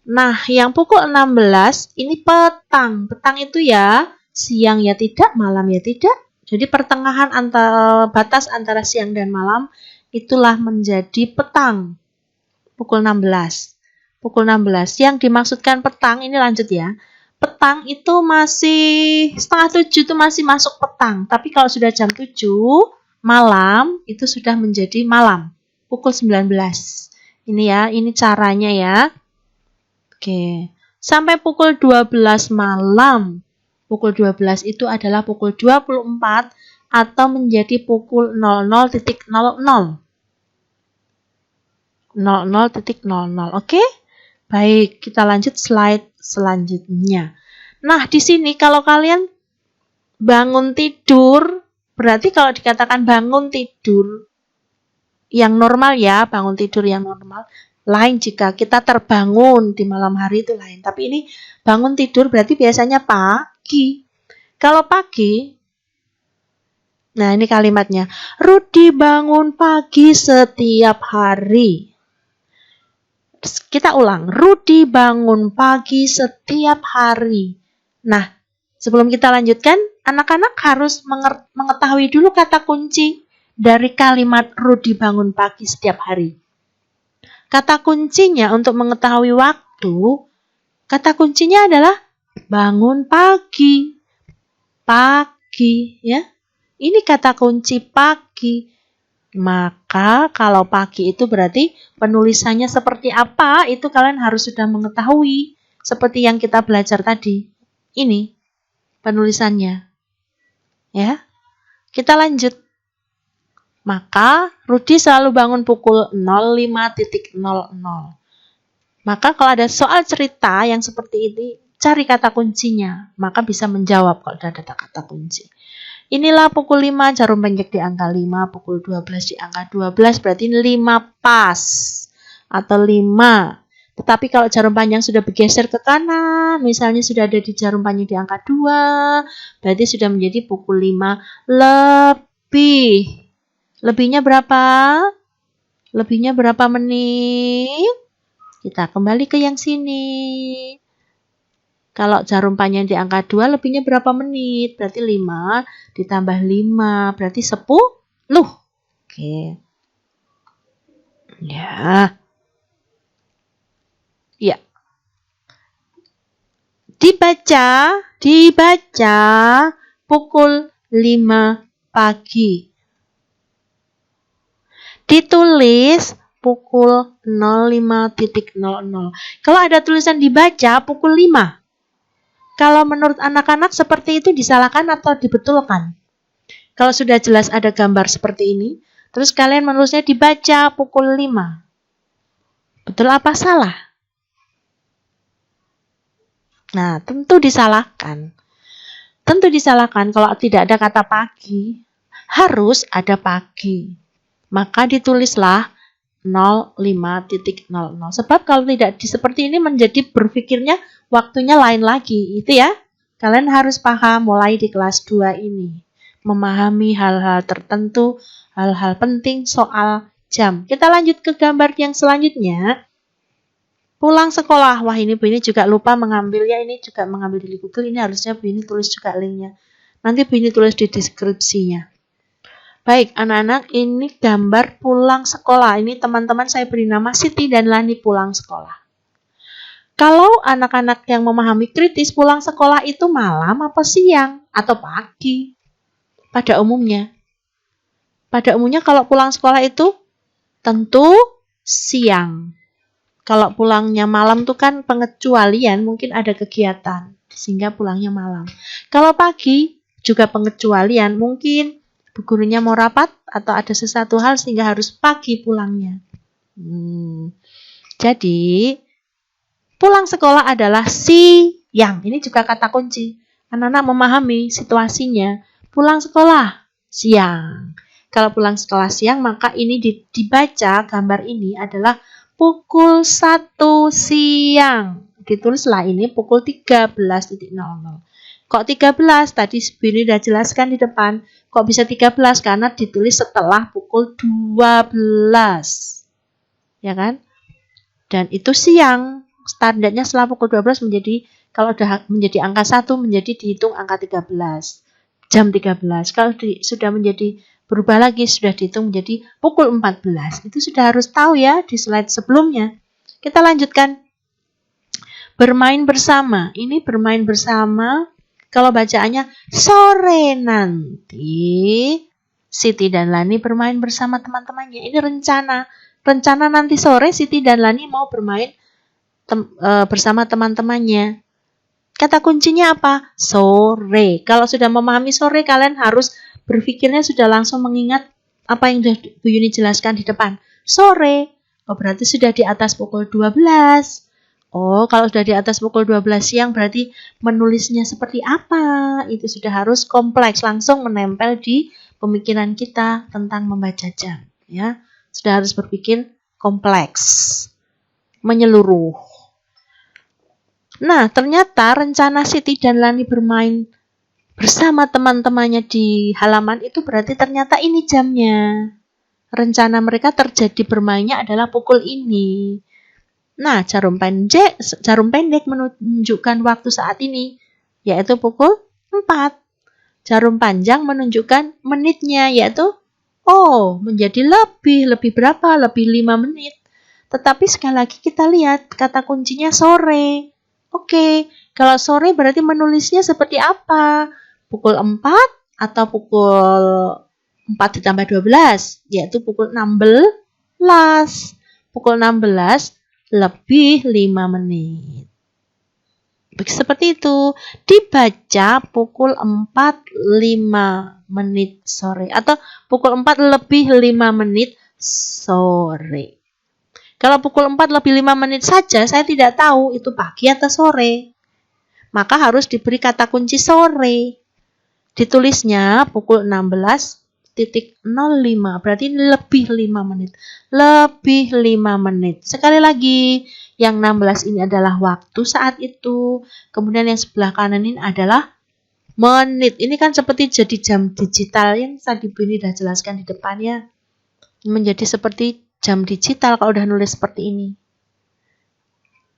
Nah, yang pukul 16 ini petang. Petang itu ya siang ya tidak, malam ya tidak. Jadi pertengahan batas antara siang dan malam itulah menjadi petang. Pukul 16. Pukul 16. Yang dimaksudkan petang ini lanjut ya. Petang itu masih setengah 7 itu masih masuk petang. Tapi kalau sudah jam 7 malam itu sudah menjadi malam. Pukul 19. Ini ya, ini caranya ya. Oke, sampai pukul 12 malam. Pukul 12 itu adalah pukul 24 atau menjadi pukul 00.00. 00.00. Oke? Baik, kita lanjut slide selanjutnya. Nah, di sini kalau kalian bangun tidur, berarti kalau dikatakan bangun tidur yang normal ya, bangun tidur yang normal. Lain jika kita terbangun di malam hari itu lain. Tapi ini bangun tidur berarti biasanya pagi. Kalau pagi, nah ini kalimatnya. Rudi bangun pagi setiap hari. Kita ulang. Rudi bangun pagi setiap hari. Nah, sebelum kita lanjutkan, anak-anak harus mengetahui dulu kata kunci dari kalimat Rudi bangun pagi setiap hari. Kata kuncinya untuk mengetahui waktu, kata kuncinya adalah bangun pagi. Pagi, ya. Ini kata kunci pagi. Maka kalau pagi itu berarti penulisannya seperti apa, itu kalian harus sudah mengetahui. Seperti yang kita belajar tadi. Ini penulisannya. Ya. Kita lanjut. Maka Rudi selalu bangun pukul 05.00. Maka kalau ada soal cerita yang seperti ini, cari kata kuncinya. Maka bisa menjawab kalau ada kata kunci. Inilah pukul 5, jarum pendek di angka 5, pukul 12 di angka 12, berarti 5 pas. Atau 5. Tetapi kalau jarum panjang sudah bergeser ke kanan, misalnya sudah ada di jarum panjang di angka 2, berarti sudah menjadi pukul 5 lebih. Lebihnya berapa? Lebihnya berapa menit? Kita kembali ke yang sini. Kalau jarum panjang di angka 2, lebihnya berapa menit? Berarti 5 ditambah 5, berarti 10. Oke. Ya. Ya. Dibaca pukul 5 pagi. Ditulis pukul 05.00. Kalau ada tulisan dibaca pukul 5. Kalau menurut anak-anak seperti itu disalahkan atau dibetulkan? Kalau sudah jelas ada gambar seperti ini, terus kalian menulisnya dibaca pukul 5. Betul apa salah? Nah, tentu disalahkan. Tentu disalahkan kalau tidak ada kata pagi. Harus ada pagi. Maka ditulislah 05.00. Sebab kalau tidak seperti ini menjadi berpikirnya waktunya lain lagi. Itu ya. Kalian harus paham mulai di kelas 2 ini. Memahami hal-hal tertentu, hal-hal penting soal jam. Kita lanjut ke gambar yang selanjutnya. Pulang sekolah. Wah, ini Bu ini juga lupa mengambilnya. Ini juga mengambil di Google. Ini harusnya Bu ini tulis juga linknya. Nanti Bu ini tulis di deskripsinya. Baik, anak-anak, ini gambar pulang sekolah. Ini teman-teman saya beri nama Siti dan Lani pulang sekolah. Kalau anak-anak yang memahami kritis, pulang sekolah itu malam apa siang atau pagi? Pada umumnya kalau pulang sekolah itu tentu siang. Kalau pulangnya malam itu kan pengecualian, mungkin ada kegiatan sehingga pulangnya malam. Kalau pagi juga pengecualian, mungkin bu gurunya mau rapat atau ada sesuatu hal sehingga harus pagi pulangnya. Jadi pulang sekolah adalah siang. Ini juga kata kunci. Anak-anak memahami situasinya. Pulang sekolah siang. Kalau pulang sekolah siang, maka ini dibaca gambar ini adalah pukul 1 siang. Ditulislah ini pukul 13.00. Kok 13? Tadi Bini sudah jelaskan di depan. Kok bisa 13? Karena ditulis setelah pukul 12. Ya kan? Dan itu siang. Standarnya setelah pukul 12 menjadi, kalau sudah menjadi angka 1 menjadi dihitung angka 13. Jam 13. Kalau sudah menjadi berubah lagi, sudah dihitung menjadi pukul 14. Itu sudah harus tahu ya di slide sebelumnya. Kita lanjutkan. Bermain bersama. Ini bermain bersama. Kalau bacaannya sore nanti Siti dan Lani bermain bersama teman-temannya. Ini rencana. Rencana nanti sore Siti dan Lani mau bermain bersama teman-temannya. Kata kuncinya apa? Sore. Kalau sudah memahami sore, kalian harus berpikirnya sudah langsung mengingat apa yang sudah Bu Yuni jelaskan di depan. Sore. Oh, berarti sudah di atas pukul 12. Oh, kalau sudah di atas pukul 12 siang, berarti menulisnya seperti apa? Itu sudah harus kompleks, langsung menempel di pemikiran kita tentang membaca jam. Ya, sudah harus berpikir kompleks, menyeluruh. Nah, ternyata rencana Siti dan Lani bermain bersama teman-temannya di halaman itu berarti ternyata ini jamnya. Rencana mereka terjadi bermainnya adalah pukul ini. Nah, jarum pendek menunjukkan waktu saat ini, yaitu pukul 4. Jarum panjang menunjukkan menitnya, yaitu menjadi lebih berapa? Lebih 5 menit. Tetapi sekali lagi kita lihat kata kuncinya sore. Oke, kalau sore berarti menulisnya seperti apa? Pukul 4 atau pukul 4 ditambah 12, yaitu pukul 16. Pukul 16 lebih 5 menit. Seperti itu. Dibaca pukul 4 5 menit sore. Atau pukul 4 lebih 5 menit sore. Kalau pukul 4 lebih 5 menit saja, saya tidak tahu itu pagi atau sore. Maka harus diberi kata kunci sore. Ditulisnya pukul 16.05. Berarti ini lebih 5 menit. Lebih 5 menit. Sekali lagi, yang 16 ini adalah waktu saat itu. Kemudian yang sebelah kanan ini adalah menit. Ini kan seperti jadi jam digital yang tadi Bini sudah jelaskan di depannya. Menjadi seperti jam digital kalau udah nulis seperti ini.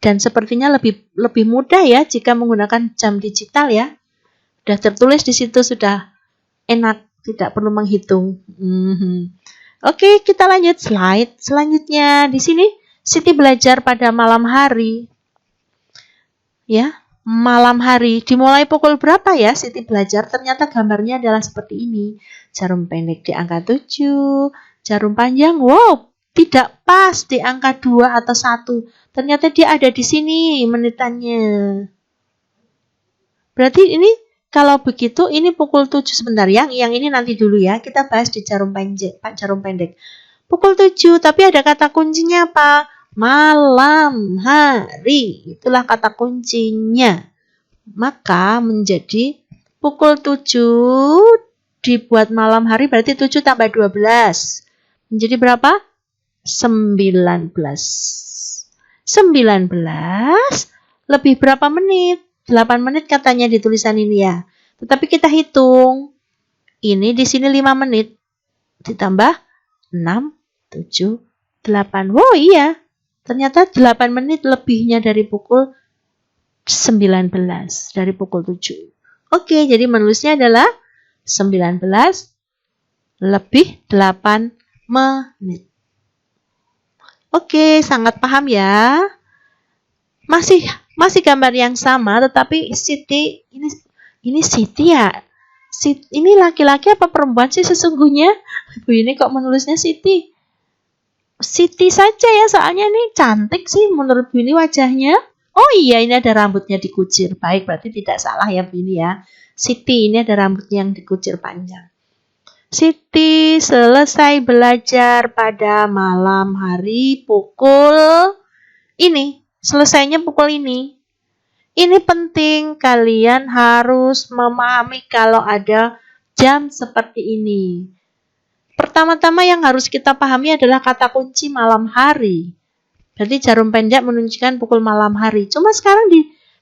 Dan sepertinya lebih mudah ya jika menggunakan jam digital ya. Sudah tertulis di situ, sudah enak, tidak perlu menghitung. Oke, kita lanjut slide selanjutnya. Di sini Siti belajar pada malam hari. Ya, malam hari. Dimulai pukul berapa ya Siti belajar? Ternyata gambarnya adalah seperti ini. Jarum pendek di angka 7, jarum panjang, tidak pas di angka 2 atau 1. Ternyata dia ada di sini menitannya. Berarti ini kalau begitu ini pukul 7 sebentar. Yang ini nanti dulu ya. Kita bahas di jarum pendek. Pukul 7, tapi ada kata kuncinya apa? Malam hari. Itulah kata kuncinya. Maka menjadi pukul 7 dibuat malam hari berarti 7 tambah 12. Menjadi berapa? 19 lebih berapa menit? 8 menit katanya di tulisan ini ya. Tetapi kita hitung. Ini di sini 5 menit. Ditambah 6, 7, 8. Wow, iya. Ternyata 8 menit lebihnya dari pukul 19. Dari pukul 7. Oke, jadi menulisnya adalah 19 lebih 8 menit. Oke, sangat paham ya. Masih gambar yang sama, tetapi Siti ini Siti ya. Ini laki-laki apa perempuan sih sesungguhnya? Bu ini kok menulisnya Siti? Siti saja ya, soalnya ini cantik sih menurut Bu ini wajahnya. Oh iya, ini ada rambutnya dikucir. Baik, berarti tidak salah ya Bu ini ya. Siti ini ada rambutnya yang dikucir panjang. Siti selesai belajar pada malam hari pukul ini. Selesainya pukul ini. Ini penting, kalian harus memahami kalau ada jam seperti ini. Pertama-tama yang harus kita pahami adalah kata kunci malam hari. Berarti jarum pendek menunjukkan pukul malam hari. Cuma sekarang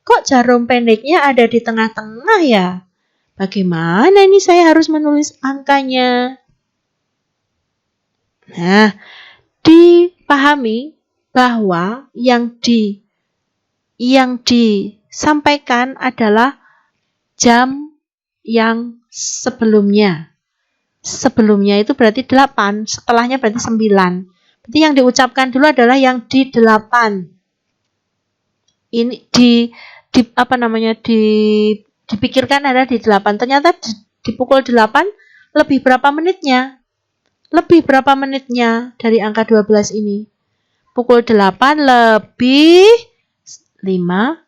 kok jarum pendeknya ada di tengah-tengah ya? Bagaimana ini saya harus menulis angkanya? Nah, dipahami bahwa yang disampaikan adalah jam yang sebelumnya. Sebelumnya itu berarti 8, setelahnya berarti 9. Berarti yang diucapkan dulu adalah yang di 8. Ini dipikirkan ada di 8. Ternyata di pukul 8 lebih berapa menitnya? Lebih berapa menitnya dari angka 12 ini? Pukul 8 lebih 5, 10,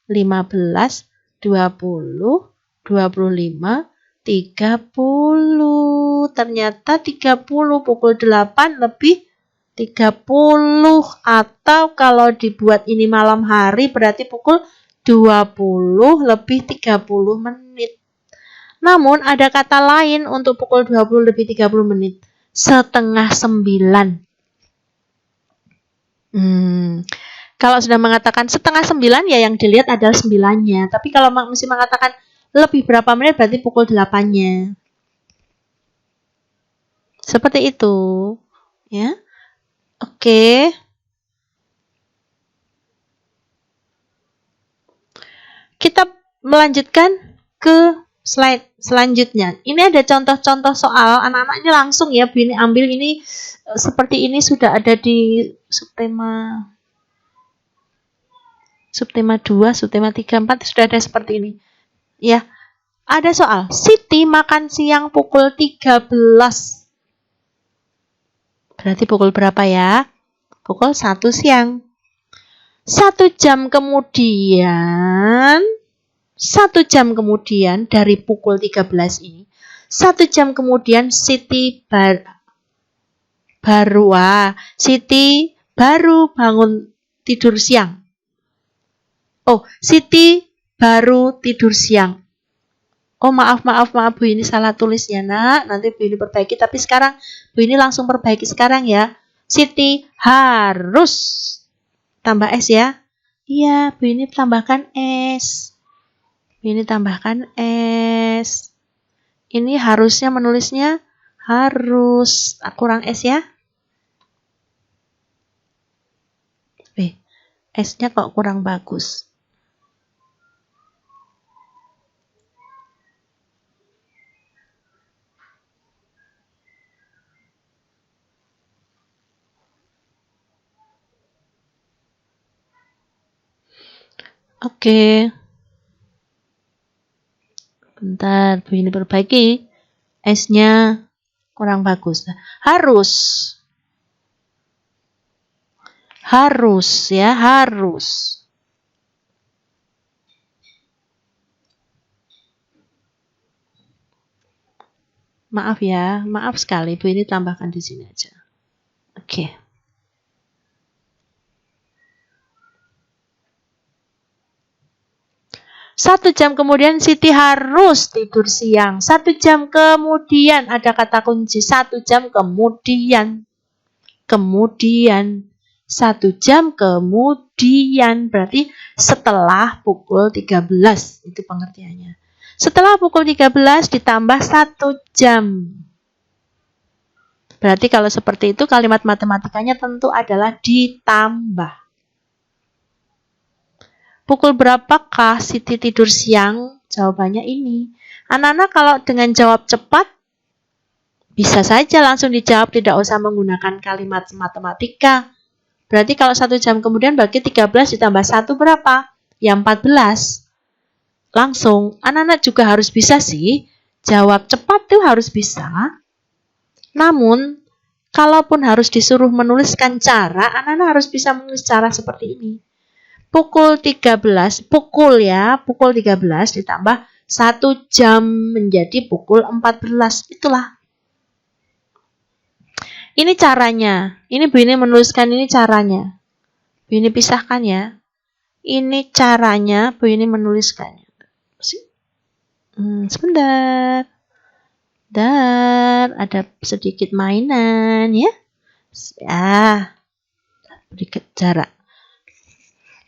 15, 20, 25, 30. Ternyata 30 pukul 8 lebih 30. Atau kalau dibuat ini malam hari berarti pukul 20 lebih 30 menit. Namun ada kata lain untuk pukul 20 lebih 30 menit. Setengah 9. Kalau sudah mengatakan setengah 9 ya yang dilihat adalah 9-nya. Tapi kalau mesti mengatakan lebih berapa menit berarti pukul 8-nya. Seperti itu. Ya. Oke. Kita melanjutkan ke slide selanjutnya. Ini ada contoh-contoh soal. Anak-anaknya langsung ya Bu ini ambil ini seperti ini sudah ada di subtema 2, subtema 3, 4 sudah ada seperti ini. Ya. Ada soal. Siti makan siang pukul 13. Berarti pukul berapa ya? Pukul 1 siang. 1 jam kemudian dari pukul 13 ini, 1 jam kemudian Siti baru bangun tidur siang. Oh, Siti baru tidur siang. Oh maaf Bu ini salah tulis ya nak. Nanti Bu ini perbaiki. Tapi sekarang Bu ini langsung perbaiki sekarang ya. Siti harus tambah S ya. Iya Bu ini tambahkan S. Bu ini tambahkan S. Ini harusnya menulisnya harus. Kurang S ya. S-nya kok kurang bagus. Oke. Bentar, Bu ini perbaiki. S-nya kurang bagus. Harus ya, harus. Maaf ya, maaf sekali. Bu ini tambahkan di sini aja. Oke. Satu jam kemudian Siti harus tidur siang. 1 jam kemudian ada kata kunci. 1 jam kemudian. 1 jam kemudian. Berarti setelah pukul 13. Itu pengertiannya. Setelah pukul 13 ditambah 1 jam. Berarti kalau seperti itu kalimat matematikanya tentu adalah ditambah. Pukul berapakah Siti tidur siang? Jawabannya ini. Anak-anak kalau dengan jawab cepat, Bisa saja langsung dijawab, tidak usah menggunakan kalimat matematika. Berarti kalau 1 jam kemudian bagi 13 ditambah 1 berapa? Ya 14. Langsung, anak-anak juga harus bisa sih. Jawab cepat tuh harus bisa. Namun, kalaupun harus disuruh menuliskan cara, anak-anak harus bisa menulis cara seperti ini. Pukul 13 ditambah 1 jam menjadi pukul 14. Itulah. Ini caranya. Ini Bu ini menuliskan ini caranya. Bu ini pisahkan ya. Ini caranya Bu ini menuliskannya. Sebentar. Dan ada sedikit mainan ya. Sedikit jarak.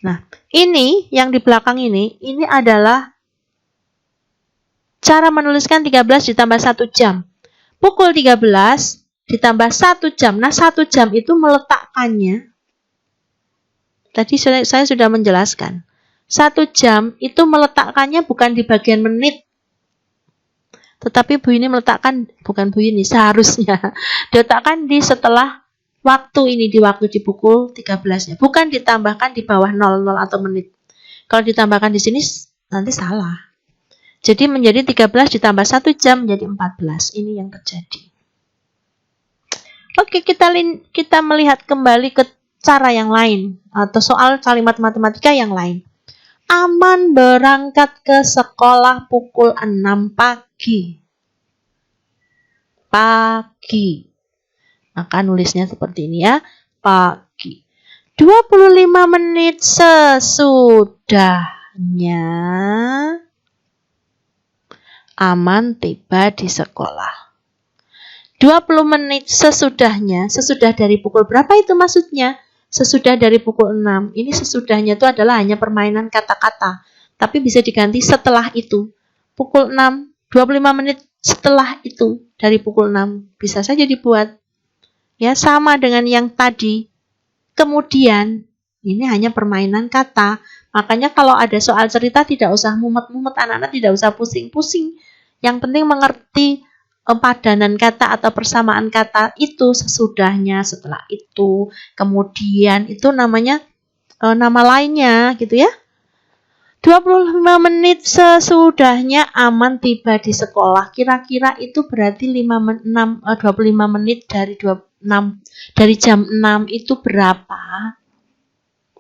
Nah, ini yang di belakang ini adalah cara menuliskan 13 ditambah 1 jam. Pukul 13 ditambah 1 jam. Nah, 1 jam itu meletakkannya. Tadi saya sudah menjelaskan. 1 jam itu meletakkannya bukan di bagian menit. Tetapi Bu ini meletakkan, bukan Bu ini, seharusnya diletakkan di setelah waktu ini, di waktu di pukul 13-nya. Bukan ditambahkan di bawah 00 atau menit. Kalau ditambahkan di sini nanti salah. Jadi menjadi 13 ditambah 1 jam menjadi 14. Ini yang terjadi. Oke, kita melihat kembali ke cara yang lain atau soal kalimat matematika yang lain. Aman berangkat ke sekolah pukul 6 pagi. Pagi. Maka nulisnya seperti ini ya. Pagi. 25 menit sesudahnya Aman tiba di sekolah. 20 menit sesudahnya. Sesudah dari pukul berapa itu maksudnya? Sesudah dari pukul 6. Ini sesudahnya itu adalah hanya permainan kata-kata. Tapi bisa diganti setelah itu. Pukul 6, 25 menit setelah itu. Dari pukul 6. Bisa saja dibuat. Ya, sama dengan yang tadi. Kemudian, ini hanya permainan kata. Makanya kalau ada soal cerita tidak usah mumet-mumet. Anak-anak tidak usah pusing-pusing. Yang penting mengerti padanan kata atau persamaan kata itu sesudahnya, setelah itu, kemudian itu namanya nama lainnya gitu ya. 25 menit sesudahnya Aman tiba di sekolah. Kira-kira itu berarti 25 menit dari jam 6 itu berapa?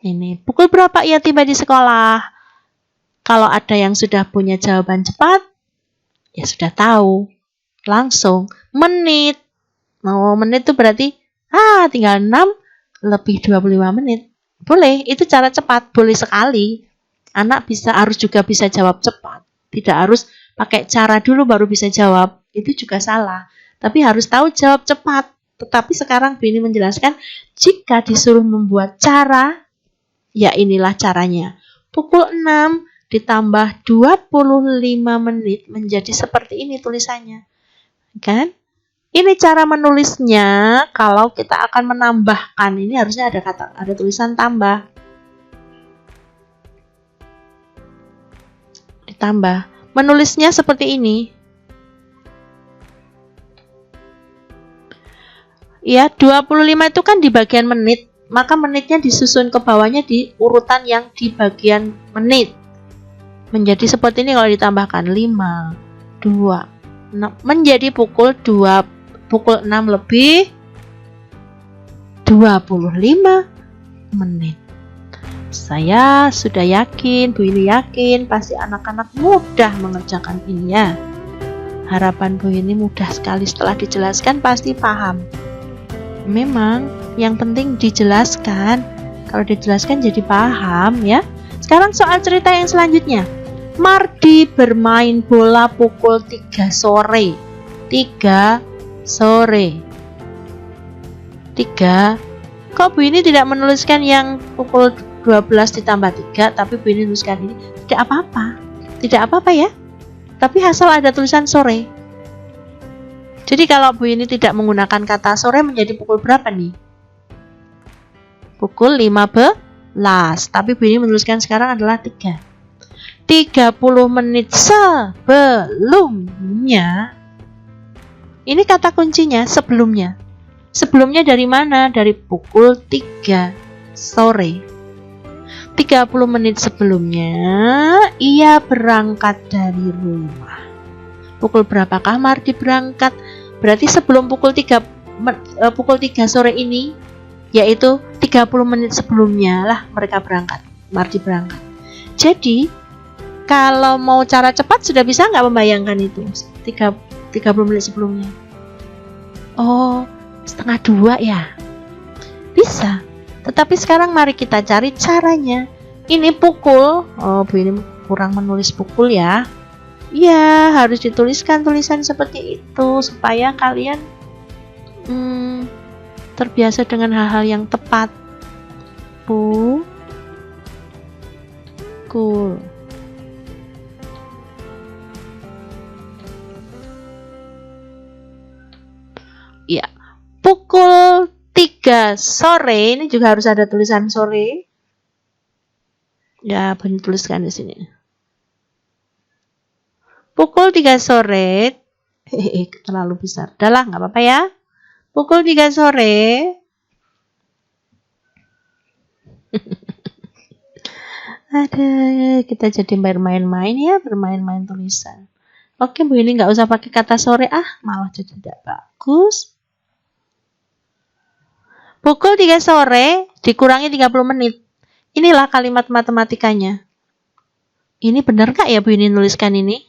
Ini pukul berapa ia tiba di sekolah? Kalau ada yang sudah punya jawaban cepat, ya sudah tahu. Langsung menit. Menit itu berarti tinggal 6 lebih 25 menit. Boleh, itu cara cepat, boleh sekali. Anak harus juga bisa jawab cepat. Tidak harus pakai cara dulu baru bisa jawab. Itu juga salah. Tapi harus tahu jawab cepat. Tetapi sekarang Bu ini menjelaskan jika disuruh membuat cara, ya inilah caranya. Pukul 6 ditambah 25 menit menjadi seperti ini tulisannya. Kan? Ini cara menulisnya. Kalau kita akan menambahkan, ini harusnya ada tulisan tambah. Ditambah. Menulisnya seperti ini. Ya, 25 itu kan di bagian menit. Maka menitnya disusun ke bawahnya di urutan yang di bagian menit. Menjadi seperti ini kalau ditambahkan 5, 2, 6, menjadi pukul 6 lebih 25 menit. Saya sudah yakin, Bu ini yakin pasti anak-anak mudah mengerjakan ini ya. Harapan Bu ini mudah sekali, setelah dijelaskan pasti paham. Memang yang penting dijelaskan. Kalau dijelaskan jadi paham ya. Sekarang soal cerita yang selanjutnya. Mardi bermain bola pukul 3 sore. 3 sore. 3. Kok Bu ini tidak menuliskan yang pukul 12 ditambah 3, tapi Bu ini menuliskan ini? Tidak apa-apa. Tidak apa-apa ya. Tapi asal ada tulisan sore. Jadi kalau Bu ini tidak menggunakan kata sore menjadi pukul berapa nih? Pukul 15. Tapi Bu ini menuliskan sekarang adalah 3. 30 menit sebelumnya Ini kata kuncinya sebelumnya. Sebelumnya dari mana? Dari pukul 3 sore. 30 menit sebelumnya ia berangkat dari rumah. Pukul berapakah Mardi berangkat? Berarti sebelum pukul 3 sore ini, yaitu 30 menit sebelumnya lah mereka berangkat. Mardi berangkat. Jadi kalau mau cara cepat sudah bisa nggak membayangkan itu? 30 menit sebelumnya. Oh, 1:30 ya? Bisa. Tetapi sekarang mari kita cari caranya. Ini pukul. Oh, Bu ini kurang menulis pukul ya. Ya, harus dituliskan tulisan seperti itu supaya kalian terbiasa dengan hal-hal yang tepat. Pukul. Ya, pukul 3 sore. Ini juga harus ada tulisan sore. Ya, boleh tuliskan di sini. Pukul 3 sore. Terlalu besar. Udah lah, nggak apa-apa ya. Pukul 3 sore. Ada, kita jadi bermain-main ya, bermain-main tulisan. Oke, Bu ini nggak usah pakai kata sore, malah jadi tidak bagus. Pukul 3 sore dikurangi 30 menit. Inilah kalimat matematikanya. Ini benar nggak ya Bu ini nuliskan ini?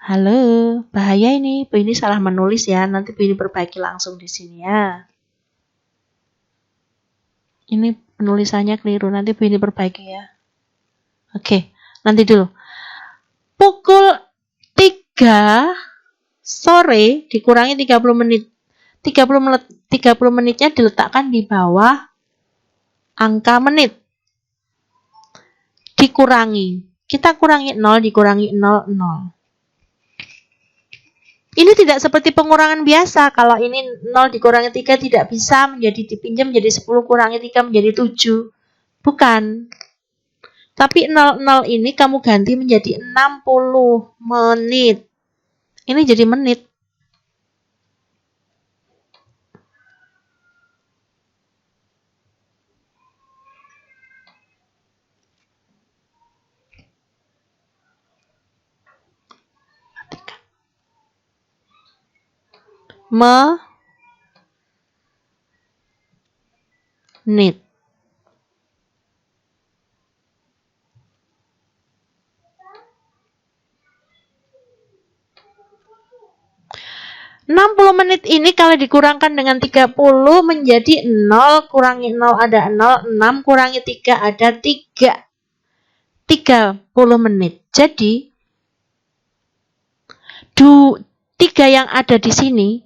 Halo, bahaya ini. Bu ini salah menulis ya. Nanti Bu ini perbaiki langsung di sini ya. Ini penulisannya keliru. Nanti Bu ini perbaiki ya. Oke, nanti dulu. Pukul 3 sore dikurangi 30 menit. 30 menitnya diletakkan di bawah angka menit. Dikurangi. Kita kurangi 0, dikurangi 0, 0. Ini tidak seperti pengurangan biasa. Kalau ini 0 dikurangi 3 tidak bisa menjadi dipinjam menjadi 10 kurangi 3 menjadi 7. Bukan. Tapi 00 ini kamu ganti menjadi 60 menit. Ini jadi menit. Menit. 60 menit ini kalau dikurangkan dengan 30 menjadi 0, kurangi 0 ada 0, 6 kurangi 3 ada 3. 30 menit. Jadi 3 yang ada di sini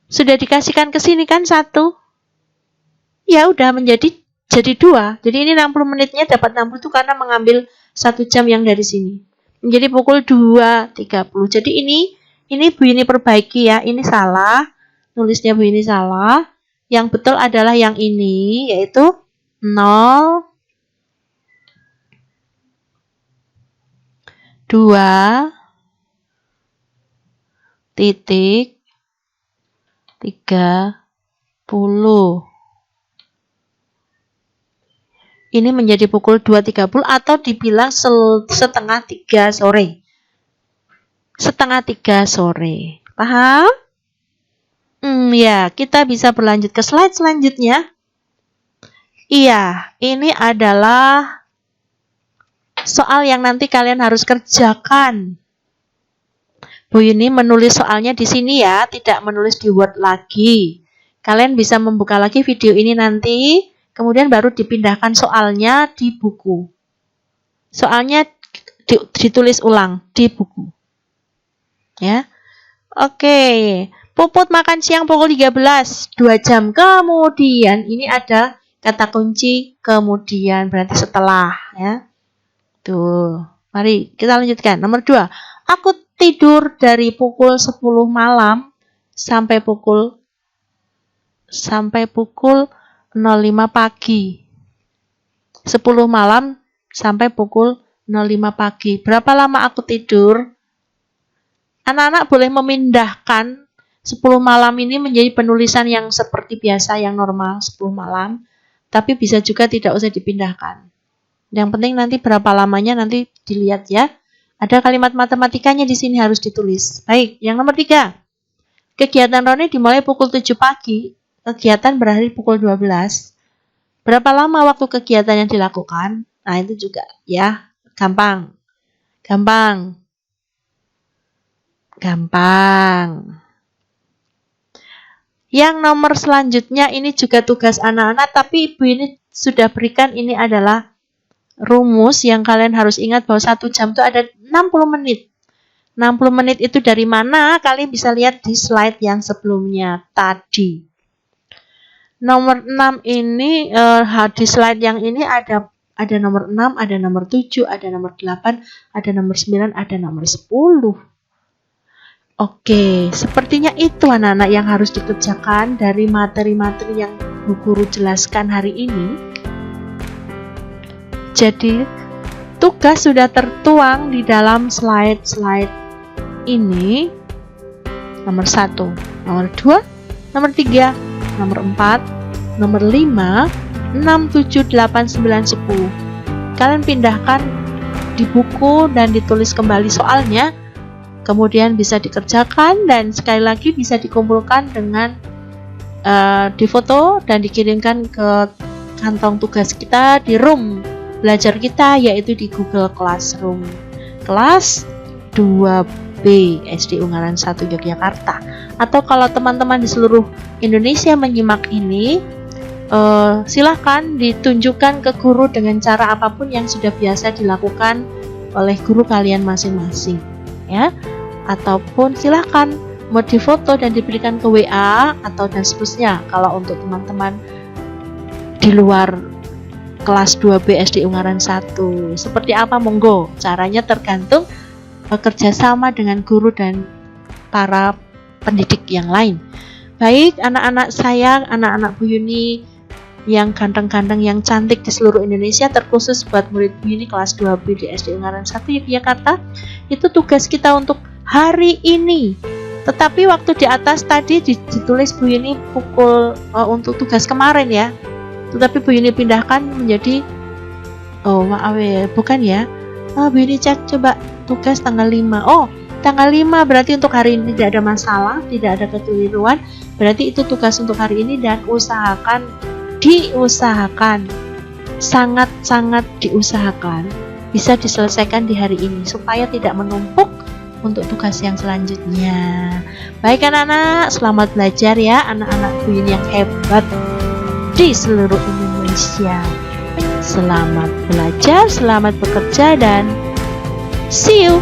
sudah dikasihkan ke sini kan 1. Ya udah menjadi 2. Jadi ini 60 menitnya dapat 60 itu karena mengambil 1 jam yang dari sini. Menjadi pukul 2.30. Jadi ini Bu ini perbaiki ya. Ini salah. Nulisnya Bu ini salah. Yang betul adalah yang ini, yaitu 0, 2, titik, 30. Ini menjadi pukul 2.30 atau dibilang setengah 3 sore. Setengah 3 sore. Paham? Ya, kita bisa berlanjut ke slide selanjutnya. Iya, ini adalah soal yang nanti kalian harus kerjakan. Bu Yuni menulis soalnya di sini ya, tidak menulis di Word lagi. Kalian bisa membuka lagi video ini nanti. Kemudian baru dipindahkan soalnya di buku. Soalnya ditulis ulang di buku. Ya. Oke. Puput makan siang pukul 13. 2 jam kemudian. Ini ada kata kunci kemudian. Berarti setelah. Ya. Tuh. Mari kita lanjutkan. Nomor 2. Aku tidur dari pukul 10 malam sampai pukul 05 pagi. 10 malam sampai pukul 05 pagi. Berapa lama aku tidur? Anak-anak boleh memindahkan 10 malam ini menjadi penulisan yang seperti biasa, yang normal 10 malam. Tapi bisa juga tidak usah dipindahkan. Yang penting nanti berapa lamanya nanti dilihat ya. Ada kalimat matematikanya di sini harus ditulis. Baik, yang nomor 3. Kegiatan Roni dimulai pukul 7 pagi. Kegiatan berakhir pukul 12. Berapa lama waktu kegiatan yang dilakukan? Nah, itu juga ya, gampang. Yang nomor selanjutnya ini juga tugas anak-anak, tapi Ibu ini sudah berikan, ini adalah rumus yang kalian harus ingat bahwa 1 jam itu ada 60 menit. 60 menit itu dari mana? Kalian bisa lihat di slide yang sebelumnya tadi. Nomor 6 ini, di slide yang ini ada nomor 6, ada nomor 7, ada nomor 8, ada nomor 9, ada nomor 10. Oke, sepertinya itu anak-anak yang harus dikerjakan dari materi-materi yang Bu Guru jelaskan hari ini. Jadi, tugas sudah tertuang di dalam slide-slide ini. Nomor 1, nomor 2, nomor 3, nomor 4, nomor 5, 6, 7, 8, 9, 10. Kalian pindahkan di buku dan ditulis kembali soalnya. Kemudian bisa dikerjakan dan sekali lagi bisa dikumpulkan dengan difoto dan dikirimkan ke kantong tugas kita di room belajar kita, yaitu di Google Classroom kelas 2B SD Ungaran 1 Yogyakarta. Atau kalau teman-teman di seluruh Indonesia menyimak ini, silahkan ditunjukkan ke guru dengan cara apapun yang sudah biasa dilakukan oleh guru kalian masing-masing ya. Ataupun silahkan mau difoto dan diberikan ke WA atau dan seterusnya. Kalau untuk teman-teman di luar kelas 2B SD Ungaran 1, seperti apa monggo. Caranya tergantung kerjasama dengan guru dan para pendidik yang lain. Baik anak-anak saya, anak-anak Bu Yuni yang ganteng-ganteng, yang cantik di seluruh Indonesia, terkhusus buat murid Bu Yuni kelas 2B di SD Ungaran 1 Yogyakarta, itu tugas kita untuk hari ini. Tetapi waktu di atas tadi ditulis Bu Yuni pukul untuk tugas kemarin ya. Tetapi Bu Yuni pindahkan menjadi bukan ya. Bu Yuni cek coba tugas tanggal 5. Oh, tanggal 5 berarti untuk hari ini tidak ada masalah, tidak ada kekeliruan. Berarti itu tugas untuk hari ini dan diusahakan sangat-sangat diusahakan bisa diselesaikan di hari ini supaya tidak menumpuk untuk tugas yang selanjutnya. Baik anak-anak, selamat belajar ya anak-anak Bu Yuni yang hebat di seluruh Indonesia. Selamat belajar, selamat bekerja dan see you.